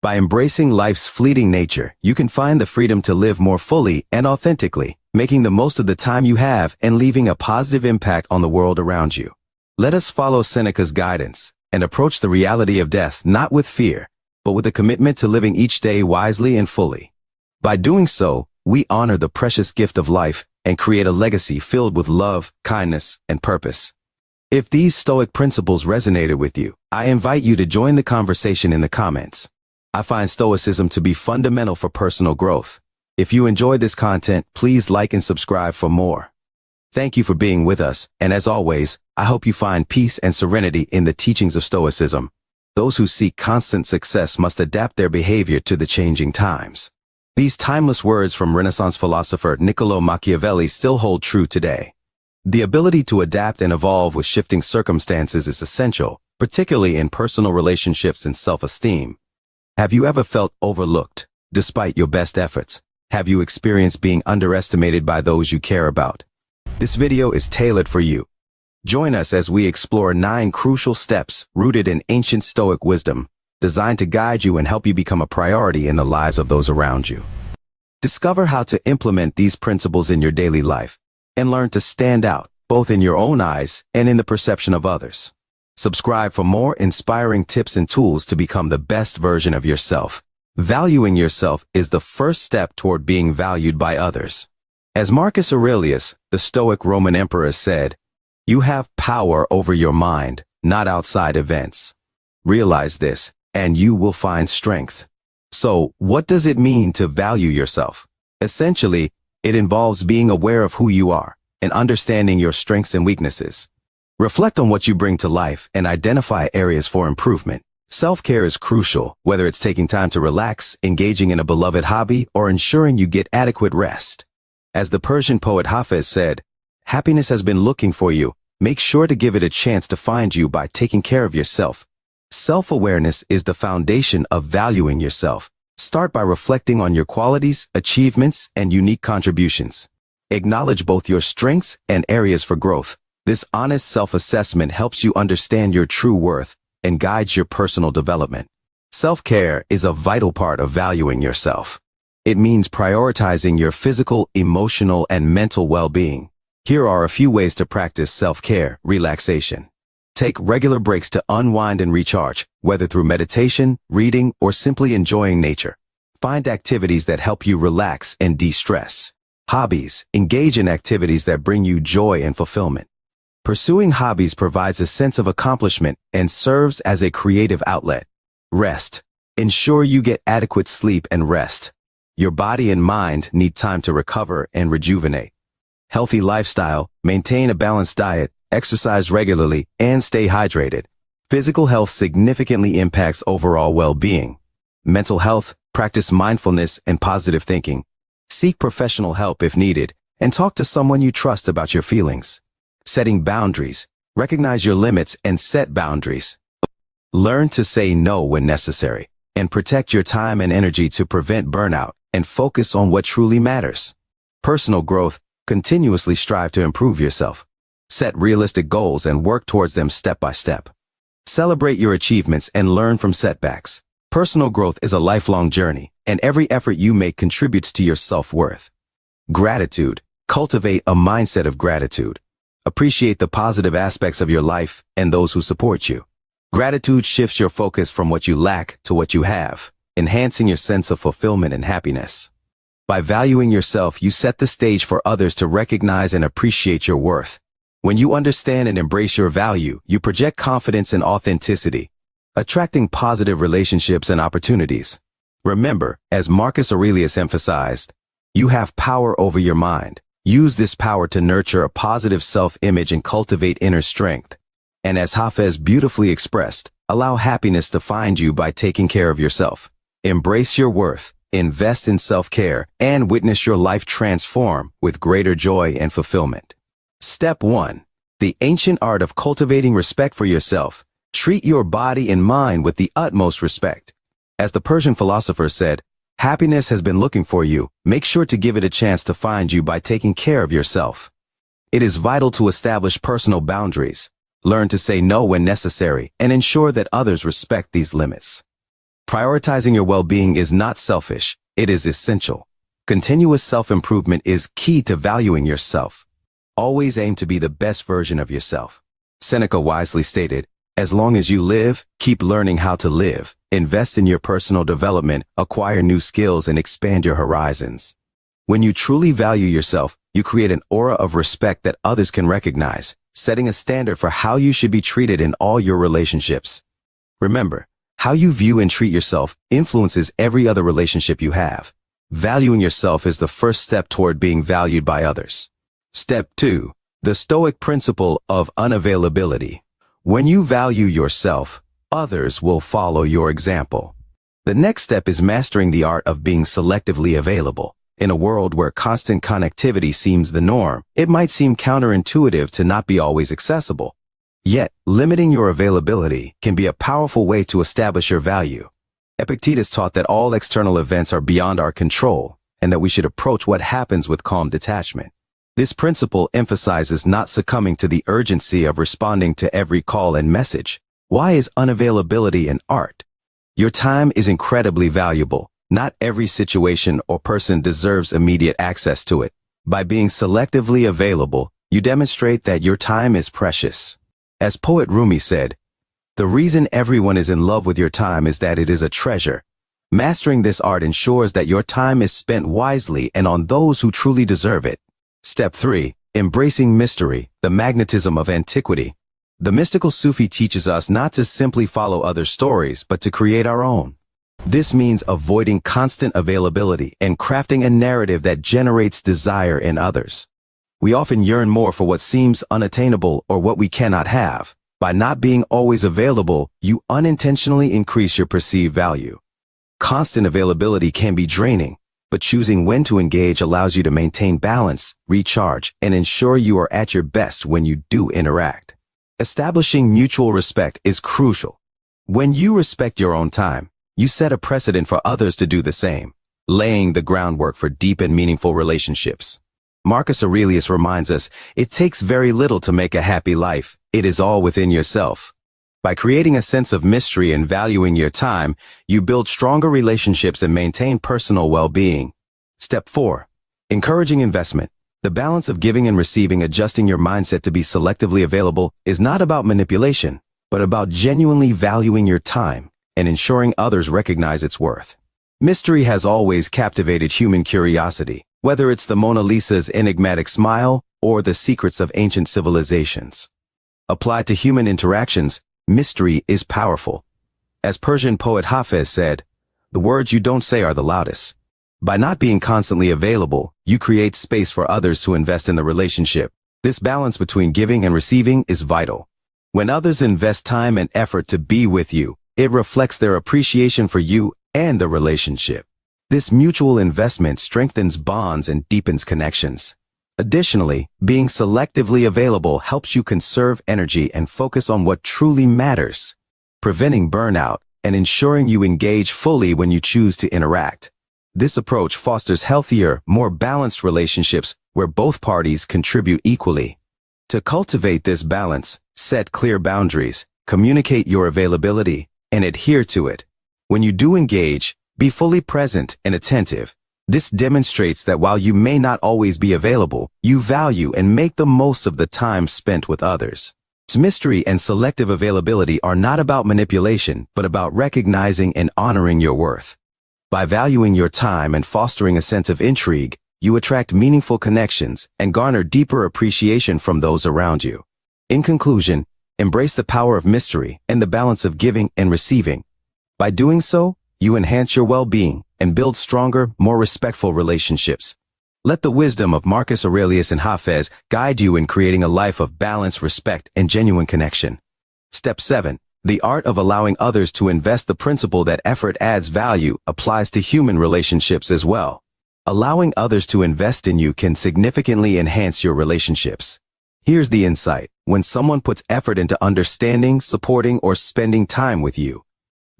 By embracing life's fleeting nature, you can find the freedom to live more fully and authentically, making the most of the time you have and leaving a positive impact on the world around you. Let us follow Seneca's guidance and approach the reality of death not with fear, but with a commitment to living each day wisely and fully. By doing so, we honor the precious gift of life and create a legacy filled with love, kindness, and purpose. If these Stoic principles resonated with you, I invite you to join the conversation in the comments. I find Stoicism to be fundamental for personal growth. If you enjoyed this content, please like and subscribe for more. Thank you for being with us, and as always, I hope you find peace and serenity in the teachings of Stoicism. Those who seek constant success must adapt their behavior to the changing times. These timeless words from Renaissance philosopher Niccolò Machiavelli still hold true today. The ability to adapt and evolve with shifting circumstances is essential, particularly in personal relationships and self-esteem. Have you ever felt overlooked, despite your best efforts? Have you experienced being underestimated by those you care about? This video is tailored for you. Join us as we explore 9 crucial steps rooted in ancient Stoic wisdom, designed to guide you and help you become a priority in the lives of those around you. Discover how to implement these principles in your daily life and learn to stand out, both in your own eyes and in the perception of others. Subscribe for more inspiring tips and tools to become the best version of yourself. Valuing yourself is the first step toward being valued by others. As Marcus Aurelius, the Stoic Roman emperor, said, "You have power over your mind, not outside events. Realize this, and you will find strength." So, what does it mean to value yourself? Essentially, it involves being aware of who you are and understanding your strengths and weaknesses. Reflect on what you bring to life and identify areas for improvement. Self-care is crucial, whether it's taking time to relax, engaging in a beloved hobby, or ensuring you get adequate rest. As the Persian poet Hafez said, "Happiness has been looking for you. Make sure to give it a chance to find you by taking care of yourself." Self-awareness is the foundation of valuing yourself. Start by reflecting on your qualities, achievements, and unique contributions. Acknowledge both your strengths and areas for growth. This honest self-assessment helps you understand your true worth and guides your personal development. Self-care is a vital part of valuing yourself. It means prioritizing your physical, emotional, and mental well-being. Here are a few ways to practice self-care: relaxation. Take regular breaks to unwind and recharge, whether through meditation, reading, or simply enjoying nature. Find activities that help you relax and de-stress. Hobbies. Engage in activities that bring you joy and fulfillment. Pursuing hobbies provides a sense of accomplishment and serves as a creative outlet. Rest. Ensure you get adequate sleep and rest. Your body and mind need time to recover and rejuvenate. Healthy lifestyle. Maintain a balanced diet, exercise regularly, and stay hydrated. Physical health significantly impacts overall well-being. Mental health. Practice mindfulness and positive thinking. Seek professional help if needed, and talk to someone you trust about your feelings. Setting boundaries. Recognize your limits and set boundaries. Learn to say no when necessary, and protect your time and energy to prevent burnout and focus on what truly matters. Personal growth. Continuously strive to improve yourself. Set realistic goals and work towards them step by step. Celebrate your achievements and learn from setbacks. Personal growth is a lifelong journey, and every effort you make contributes to your self-worth. Gratitude. Cultivate a mindset of gratitude. Appreciate the positive aspects of your life and those who support you. Gratitude shifts your focus from what you lack to what you have, enhancing your sense of fulfillment and happiness. By valuing yourself, you set the stage for others to recognize and appreciate your worth. When you understand and embrace your value, you project confidence and authenticity, attracting positive relationships and opportunities. Remember, as Marcus Aurelius emphasized, you have power over your mind. Use this power to nurture a positive self-image and cultivate inner strength. And as Hafez beautifully expressed, allow happiness to find you by taking care of yourself. Embrace your worth, invest in self-care, and witness your life transform with greater joy and fulfillment. Step 1. The ancient art of cultivating respect for yourself. Treat your body and mind with the utmost respect. As the Persian philosopher said, "Happiness has been looking for you. Make sure to give it a chance to find you by taking care of yourself." It is vital to establish personal boundaries, learn to say no when necessary, and ensure that others respect these limits. Prioritizing your well-being is not selfish, it is essential. Continuous self-improvement is key to valuing yourself. Always aim to be the best version of yourself. Seneca wisely stated, "As long as you live, keep learning how to live. Invest in your personal development, acquire new skills, and expand your horizons." When you truly value yourself, you create an aura of respect that others can recognize, setting a standard for how you should be treated in all your relationships. Remember, how you view and treat yourself influences every other relationship you have. Valuing yourself is the first step toward being valued by others. Step 2. The Stoic principle of unavailability. When you value yourself, others will follow your example. The next step is mastering the art of being selectively available. In a world where constant connectivity seems the norm, it might seem counterintuitive to not be always accessible. Yet, limiting your availability can be a powerful way to establish your value. Epictetus taught that all external events are beyond our control, and that we should approach what happens with calm detachment. This principle emphasizes not succumbing to the urgency of responding to every call and message. Why is unavailability an art? Your time is incredibly valuable. Not every situation or person deserves immediate access to it. By being selectively available, you demonstrate that your time is precious. As poet Rumi said, "The reason everyone is in love with your time is that it is a treasure." Mastering this art ensures that your time is spent wisely and on those who truly deserve it. Step 3. Embracing mystery, the magnetism of antiquity. The mystical Sufi teaches us not to simply follow other stories, but to create our own. This means avoiding constant availability and crafting a narrative that generates desire in others. We often yearn more for what seems unattainable or what we cannot have. By not being always available, you unintentionally increase your perceived value. Constant availability can be draining, but choosing when to engage allows you to maintain balance, recharge, and ensure you are at your best when you do interact. Establishing mutual respect is crucial. When you respect your own time, you set a precedent for others to do the same, laying the groundwork for deep and meaningful relationships. Marcus Aurelius reminds us, "It takes very little to make a happy life. It is all within yourself." By creating a sense of mystery and valuing your time, you build stronger relationships and maintain personal well-being. Step 4. Encouraging investment. The balance of giving and receiving, adjusting your mindset to be selectively available, is not about manipulation, but about genuinely valuing your time and ensuring others recognize its worth. Mystery has always captivated human curiosity, whether it's the Mona Lisa's enigmatic smile or the secrets of ancient civilizations. Applied to human interactions, mystery is powerful. As Persian poet Hafez said, "The words you don't say are the loudest." By not being constantly available, you create space for others to invest in the relationship. This balance between giving and receiving is vital. When others invest time and effort to be with you, it reflects their appreciation for you and the relationship. This mutual investment strengthens bonds and deepens connections. Additionally, being selectively available helps you conserve energy and focus on what truly matters, preventing burnout and ensuring you engage fully when you choose to interact. This approach fosters healthier, more balanced relationships where both parties contribute equally. To cultivate this balance, set clear boundaries, communicate your availability, and adhere to it. When you do engage, be fully present and attentive. This demonstrates that while you may not always be available, you value and make the most of the time spent with others. Mystery and selective availability are not about manipulation, but about recognizing and honoring your worth. By valuing your time and fostering a sense of intrigue, you attract meaningful connections and garner deeper appreciation from those around you. In conclusion, embrace the power of mystery and the balance of giving and receiving. By doing so, you enhance your well-being and build stronger, more respectful relationships. Let the wisdom of Marcus Aurelius and Hafez guide you in creating a life of balance, respect, and genuine connection. Step 7. The art of allowing others to invest. The principle that effort adds value applies to human relationships as well. Allowing others to invest in you can significantly enhance your relationships. Here's the insight. When someone puts effort into understanding, supporting, or spending time with you,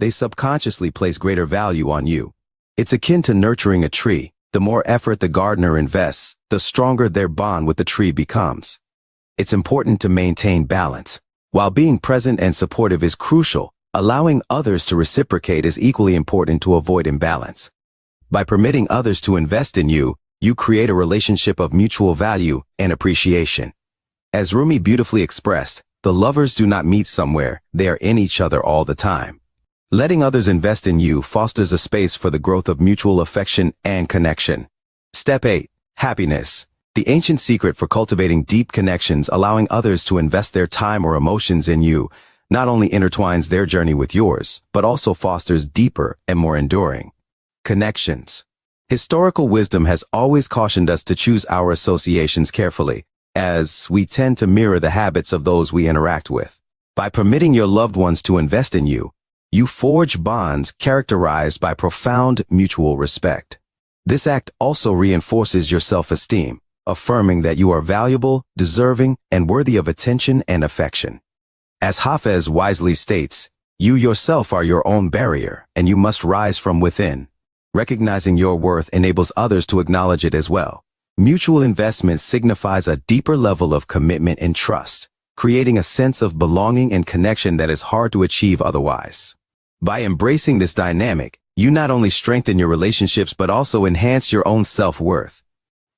they subconsciously place greater value on you. It's akin to nurturing a tree. The more effort the gardener invests, the stronger their bond with the tree becomes. it's important to maintain balance. While being present and supportive is crucial, allowing others to reciprocate is equally important to avoid imbalance. By permitting others to invest in you, you create a relationship of mutual value and appreciation. As Rumi beautifully expressed, the lovers do not meet somewhere, they are in each other all the time. Letting others invest in you fosters a space for the growth of mutual affection and connection. Step 8. Happiness. The ancient secret for cultivating deep connections, allowing others to invest their time or emotions in you, not only intertwines their journey with yours, but also fosters deeper and more enduring connections. Historical wisdom has always cautioned us to choose our associations carefully, as we tend to mirror the habits of those we interact with. By permitting your loved ones to invest in you, you forge bonds characterized by profound mutual respect. This act also reinforces your self-esteem, affirming that you are valuable, deserving, and worthy of attention and affection. As Hafez wisely states, you yourself are your own barrier, and you must rise from within. Recognizing your worth enables others to acknowledge it as well. Mutual investment signifies a deeper level of commitment and trust, creating a sense of belonging and connection that is hard to achieve otherwise. By embracing this dynamic, you not only strengthen your relationships but also enhance your own self-worth.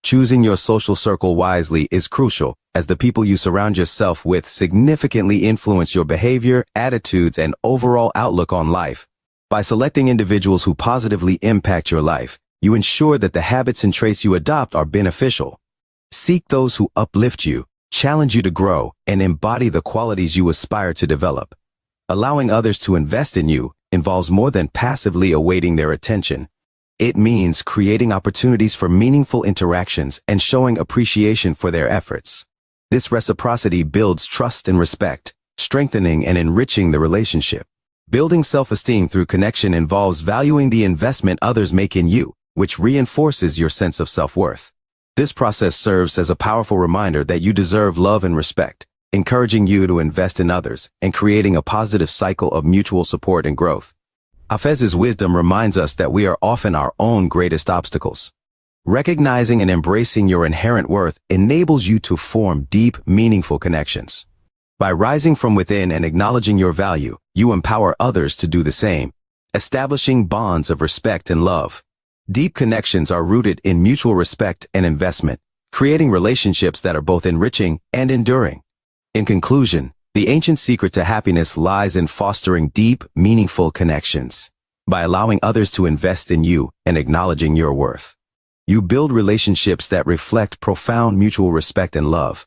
Choosing your social circle wisely is crucial, as the people you surround yourself with significantly influence your behavior, attitudes, and overall outlook on life. By selecting individuals who positively impact your life, you ensure that the habits and traits you adopt are beneficial. Seek those who uplift you, challenge you to grow, and embody the qualities you aspire to develop. Allowing others to invest in you involves more than passively awaiting their attention. It means creating opportunities for meaningful interactions and showing appreciation for their efforts. This reciprocity builds trust and respect, strengthening and enriching the relationship. Building self-esteem through connection involves valuing the investment others make in you, which reinforces your sense of self-worth. This process serves as a powerful reminder that you deserve love and respect, encouraging you to invest in others and creating a positive cycle of mutual support and growth. Hafez's wisdom reminds us that we are often our own greatest obstacles. Recognizing and embracing your inherent worth enables you to form deep, meaningful connections. By rising from within and acknowledging your value, you empower others to do the same, establishing bonds of respect and love. Deep connections are rooted in mutual respect and investment, creating relationships that are both enriching and enduring. In conclusion, the ancient secret to happiness lies in fostering deep, meaningful connections. By allowing others to invest in you and acknowledging your worth, you build relationships that reflect profound mutual respect and love.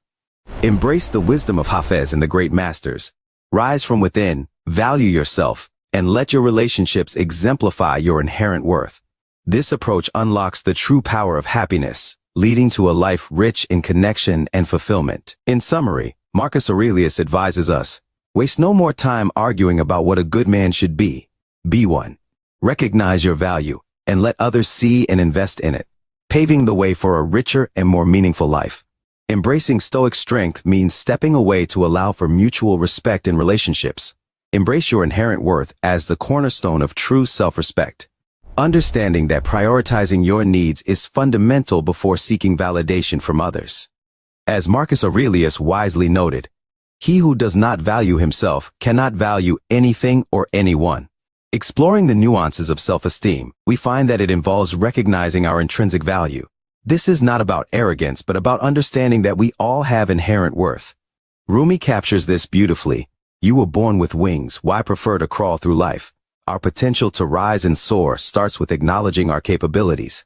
Embrace the wisdom of Hafez and the great masters. Rise from within, value yourself, and let your relationships exemplify your inherent worth. This approach unlocks the true power of happiness, leading to a life rich in connection and fulfillment. In summary, Marcus Aurelius advises us, waste no more time arguing about what a good man should be. Be one. Recognize your value, and let others see and invest in it, paving the way for a richer and more meaningful life. Embracing Stoic strength means stepping away to allow for mutual respect in relationships. Embrace your inherent worth as the cornerstone of true self-respect, understanding that prioritizing your needs is fundamental before seeking validation from others. As Marcus Aurelius wisely noted, he who does not value himself cannot value anything or anyone. Exploring the nuances of self-esteem, we find that it involves recognizing our intrinsic value. This is not about arrogance, but about understanding that we all have inherent worth. Rumi captures this beautifully. You were born with wings, why prefer to crawl through life? Our potential to rise and soar starts with acknowledging our capabilities.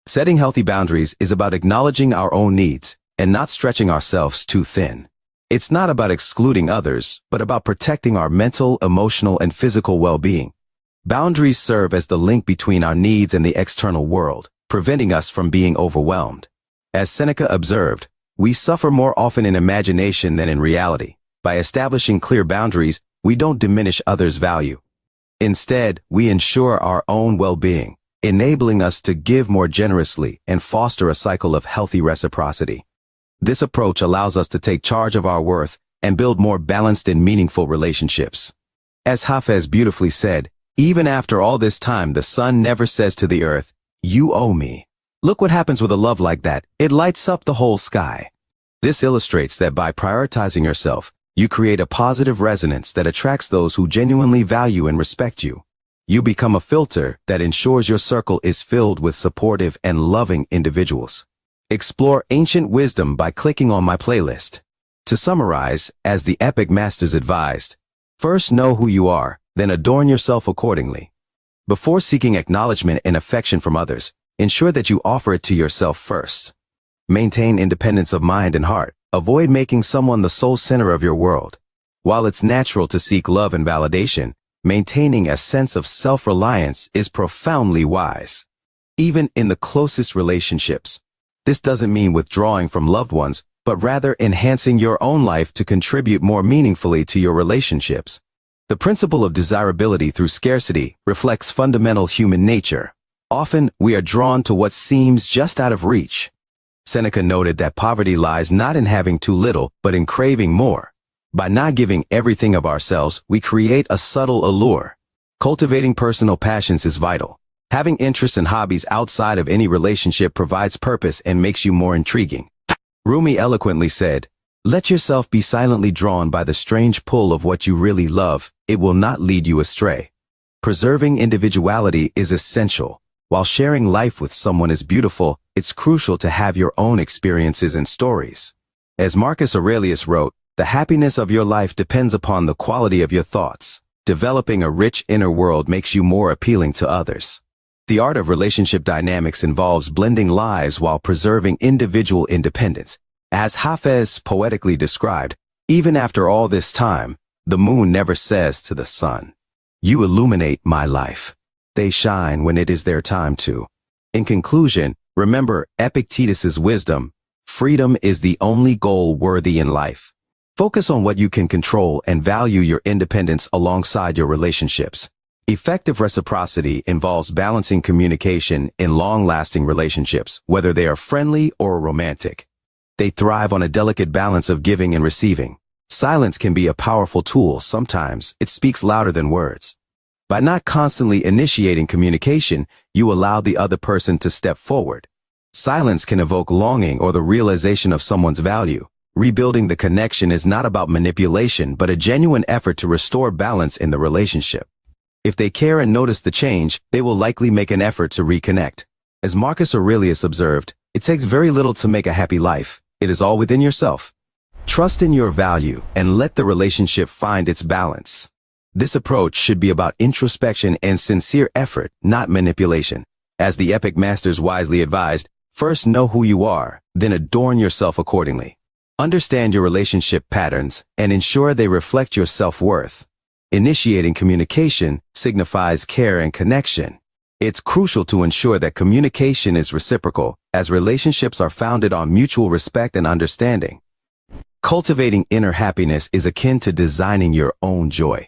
Setting healthy boundaries is about acknowledging our own needs and not stretching ourselves too thin. It's not about excluding others, but about protecting our mental, emotional, and physical well-being. Boundaries serve as the link between our needs and the external world, preventing us from being overwhelmed. As Seneca observed, we suffer more often in imagination than in reality. By establishing clear boundaries, we don't diminish others' value. Instead, we ensure our own well-being, enabling us to give more generously and foster a cycle of healthy reciprocity. This approach allows us to take charge of our worth and build more balanced and meaningful relationships. As Hafez beautifully said, even after all this time, the sun never says to the earth, "You owe me." Look what happens with a love like that. It lights up the whole sky. This illustrates that by prioritizing yourself, you create a positive resonance that attracts those who genuinely value and respect you. You become a filter that ensures your circle is filled with supportive and loving individuals. Explore ancient wisdom by clicking on my playlist. To summarize, as the epic masters advised, first know who you are, then adorn yourself accordingly. Before seeking acknowledgement and affection from others, ensure that you offer it to yourself first. Maintain independence of mind and heart. Avoid making someone the sole center of your world. While it's natural to seek love and validation, maintaining a sense of self-reliance is profoundly wise. Even in the closest relationships. This doesn't mean withdrawing from loved ones, but rather enhancing your own life to contribute more meaningfully to your relationships. The principle of desirability through scarcity reflects fundamental human nature. Often, we are drawn to what seems just out of reach. Seneca noted that poverty lies not in having too little, but in craving more. By not giving everything of ourselves, we create a subtle allure. Cultivating personal passions is vital. Having interests and hobbies outside of any relationship provides purpose and makes you more intriguing. Rumi eloquently said, "Let yourself be silently drawn by the strange pull of what you really love. It will not lead you astray." Preserving individuality is essential. While sharing life with someone is beautiful, it's crucial to have your own experiences and stories. As Marcus Aurelius wrote, "The happiness of your life depends upon the quality of your thoughts. Developing a rich inner world makes you more appealing to others." The art of relationship dynamics involves blending lives while preserving individual independence. As Hafez poetically described, even after all this time, the moon never says to the sun, "You illuminate my life." They shine when it is their time to. In conclusion, remember Epictetus's wisdom: freedom is the only goal worthy in life. Focus on what you can control and value your independence alongside your relationships. Effective reciprocity involves balancing communication in long-lasting relationships, whether they are friendly or romantic. They thrive on a delicate balance of giving and receiving. Silence can be a powerful tool. Sometimes it speaks louder than words. By not constantly initiating communication, you allow the other person to step forward. Silence can evoke longing or the realization of someone's value. Rebuilding the connection is not about manipulation, but a genuine effort to restore balance in the relationship. If they care and notice the change, they will likely make an effort to reconnect. As Marcus Aurelius observed, it takes very little to make a happy life. It is all within yourself. Trust in your value and let the relationship find its balance. This approach should be about introspection and sincere effort, not manipulation. As the epic masters wisely advised, first know who you are, then adorn yourself accordingly. Understand your relationship patterns and ensure they reflect your self-worth. Initiating communication signifies care and connection. It's crucial to ensure that communication is reciprocal, as relationships are founded on mutual respect and understanding. Cultivating inner happiness is akin to designing your own joy.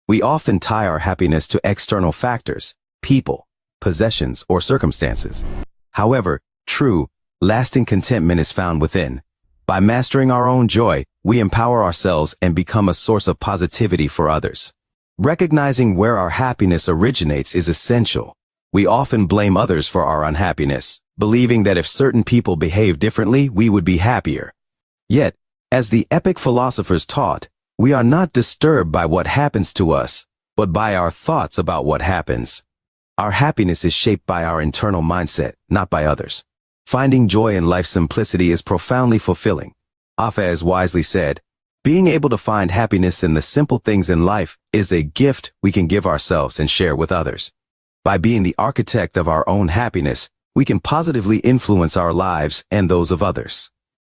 We often tie our happiness to external factors, people, possessions, or circumstances. However, true, lasting contentment is found within. By mastering our own joy, we empower ourselves and become a source of positivity for others. Recognizing where our happiness originates is essential. We often blame others for our unhappiness, believing that if certain people behave differently, we would be happier. Yet, as the epic philosophers taught, we are not disturbed by what happens to us, but by our thoughts about what happens. Our happiness is shaped by our internal mindset, not by others. Finding joy in life's simplicity is profoundly fulfilling. Hafez wisely said, "Being able to find happiness in the simple things in life is a gift we can give ourselves and share with others." By being the architect of our own happiness, we can positively influence our lives and those of others.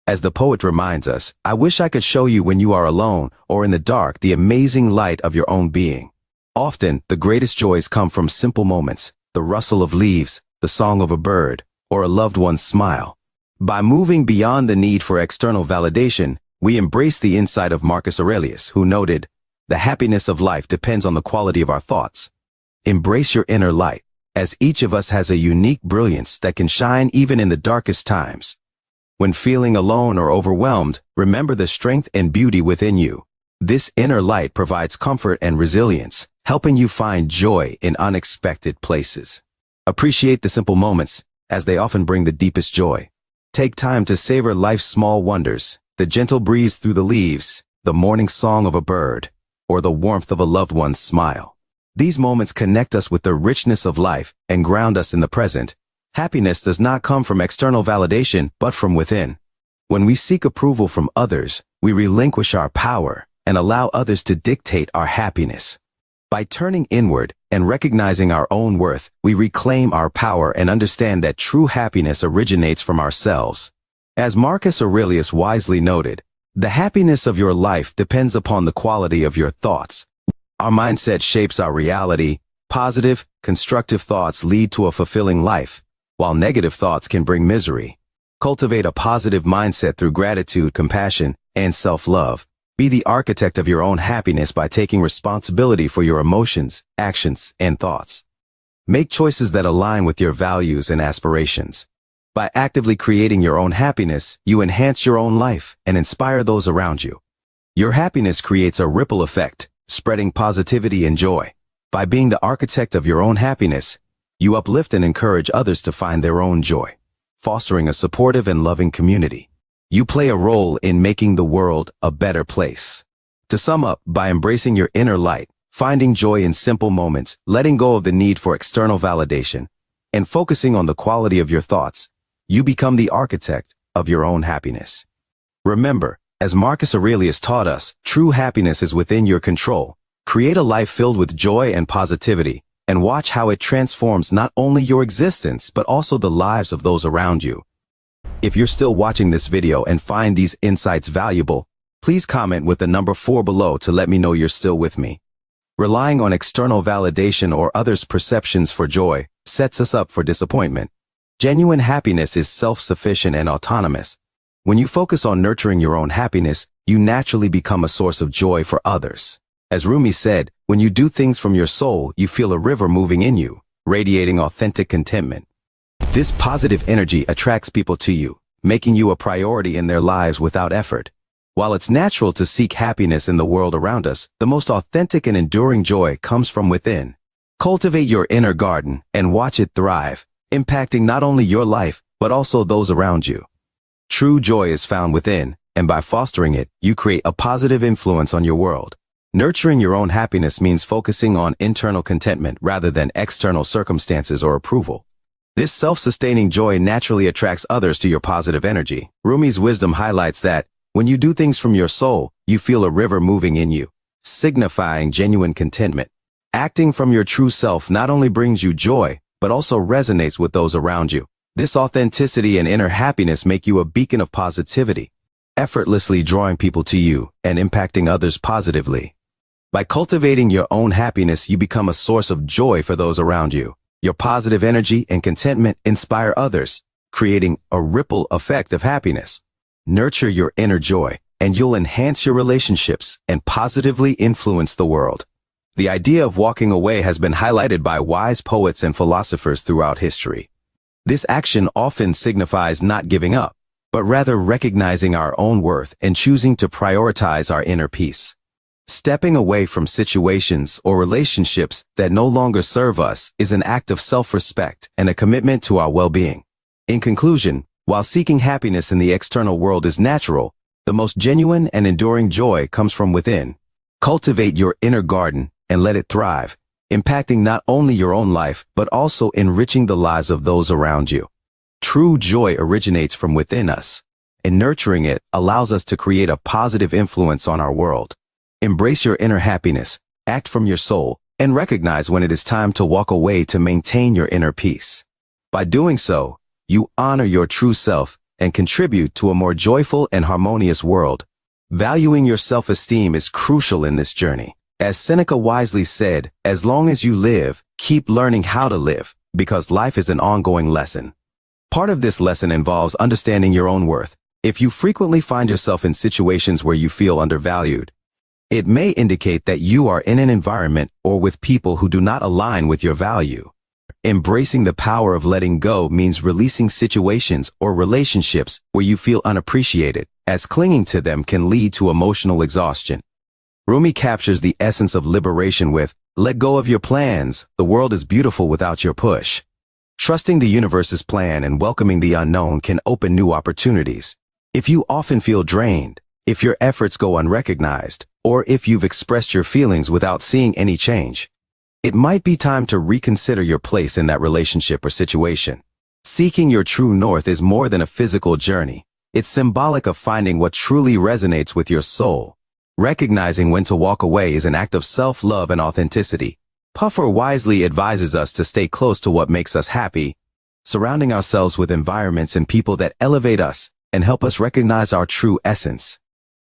As the poet reminds us, "I wish I could show you when you are alone or in the dark the amazing light of your own being." Often, the greatest joys come from simple moments, the rustle of leaves, the song of a bird, or a loved one's smile. By moving beyond the need for external validation, we embrace the insight of Marcus Aurelius, who noted, "The happiness of life depends on the quality of our thoughts." Embrace your inner light, as each of us has a unique brilliance that can shine even in the darkest times. When feeling alone or overwhelmed, remember the strength and beauty within you. This inner light provides comfort and resilience, helping you find joy in unexpected places. Appreciate the simple moments, as they often bring the deepest joy. Take time to savor life's small wonders, the gentle breeze through the leaves, the morning song of a bird, or the warmth of a loved one's smile. These moments connect us with the richness of life and ground us in the present. Happiness does not come from external validation, but from within. When we seek approval from others, we relinquish our power and allow others to dictate our happiness. By turning inward and recognizing our own worth, we reclaim our power and understand that true happiness originates from ourselves. As Marcus Aurelius wisely noted, the happiness of your life depends upon the quality of your thoughts. Our mindset shapes our reality. Positive, constructive thoughts lead to a fulfilling life, while negative thoughts can bring misery. Cultivate a positive mindset through gratitude, compassion, and self-love. Be the architect of your own happiness by taking responsibility for your emotions, actions, and thoughts. Make choices that align with your values and aspirations. By actively creating your own happiness, you enhance your own life and inspire those around you. Your happiness creates a ripple effect, spreading positivity and joy. By being the architect of your own happiness, you uplift and encourage others to find their own joy, fostering a supportive and loving community. You play a role in making the world a better place. To sum up, by embracing your inner light, finding joy in simple moments, letting go of the need for external validation, and focusing on the quality of your thoughts, you become the architect of your own happiness. Remember, as Marcus Aurelius taught us, true happiness is within your control. Create a life filled with joy and positivity, and watch how it transforms not only your existence, but also the lives of those around you. If you're still watching this video and find these insights valuable, please comment with the number 4 below to let me know you're still with me. Relying on external validation or others' perceptions for joy sets us up for disappointment. Genuine happiness is self-sufficient and autonomous. When you focus on nurturing your own happiness, you naturally become a source of joy for others. As Rumi said, when you do things from your soul, you feel a river moving in you, radiating authentic contentment. This positive energy attracts people to you, making you a priority in their lives without effort. While it's natural to seek happiness in the world around us, the most authentic and enduring joy comes from within. Cultivate your inner garden and watch it thrive, impacting not only your life, but also those around you. True joy is found within, and by fostering it, you create a positive influence on your world. Nurturing your own happiness means focusing on internal contentment rather than external circumstances or approval. This self-sustaining joy naturally attracts others to your positive energy. Rumi's wisdom highlights that, when you do things from your soul, you feel a river moving in you, signifying genuine contentment. Acting from your true self not only brings you joy, but also resonates with those around you. This authenticity and inner happiness make you a beacon of positivity, effortlessly drawing people to you and impacting others positively. By cultivating your own happiness, you become a source of joy for those around you. Your positive energy and contentment inspire others, creating a ripple effect of happiness. Nurture your inner joy, and you'll enhance your relationships and positively influence the world. The idea of walking away has been highlighted by wise poets and philosophers throughout history. This action often signifies not giving up, but rather recognizing our own worth and choosing to prioritize our inner peace. Stepping away from situations or relationships that no longer serve us is an act of self-respect and a commitment to our well-being. In conclusion, while seeking happiness in the external world is natural, the most genuine and enduring joy comes from within. Cultivate your inner garden and let it thrive, impacting not only your own life, but also enriching the lives of those around you. True joy originates from within us, and nurturing it allows us to create a positive influence on our world. Embrace your inner happiness, act from your soul, and recognize when it is time to walk away to maintain your inner peace. By doing so, you honor your true self and contribute to a more joyful and harmonious world. Valuing your self-esteem is crucial in this journey. As Seneca wisely said, as long as you live, keep learning how to live, because life is an ongoing lesson. Part of this lesson involves understanding your own worth. If you frequently find yourself in situations where you feel undervalued, it may indicate that you are in an environment or with people who do not align with your value. Embracing the power of letting go means releasing situations or relationships where you feel unappreciated, as clinging to them can lead to emotional exhaustion. Rumi captures the essence of liberation with, "Let go of your plans, the world is beautiful without your push." Trusting the universe's plan and welcoming the unknown can open new opportunities. If you often feel drained, if your efforts go unrecognized, or if you've expressed your feelings without seeing any change, it might be time to reconsider your place in that relationship or situation. Seeking your true north is more than a physical journey. It's symbolic of finding what truly resonates with your soul. Recognizing when to walk away is an act of self-love and authenticity. Puffer wisely advises us to stay close to what makes us happy, surrounding ourselves with environments and people that elevate us and help us recognize our true essence.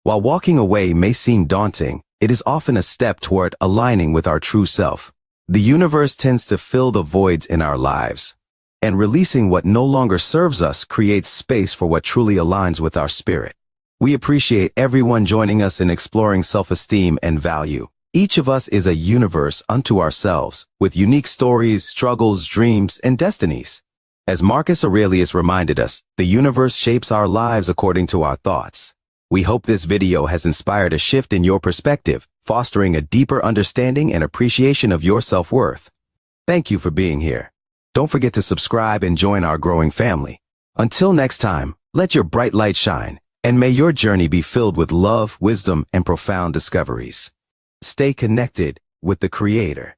While walking away may seem daunting, it is often a step toward aligning with our true self. The universe tends to fill the voids in our lives, and releasing what no longer serves us creates space for what truly aligns with our spirit. We appreciate everyone joining us in exploring self-esteem and value. Each of us is a universe unto ourselves, with unique stories, struggles, dreams, and destinies. As Marcus Aurelius reminded us, the universe shapes our lives according to our thoughts. We hope this video has inspired a shift in your perspective, fostering a deeper understanding and appreciation of your self-worth. Thank you for being here. Don't forget to subscribe and join our growing family. Until next time, let your bright light shine, and may your journey be filled with love, wisdom, and profound discoveries. Stay connected with the Creator.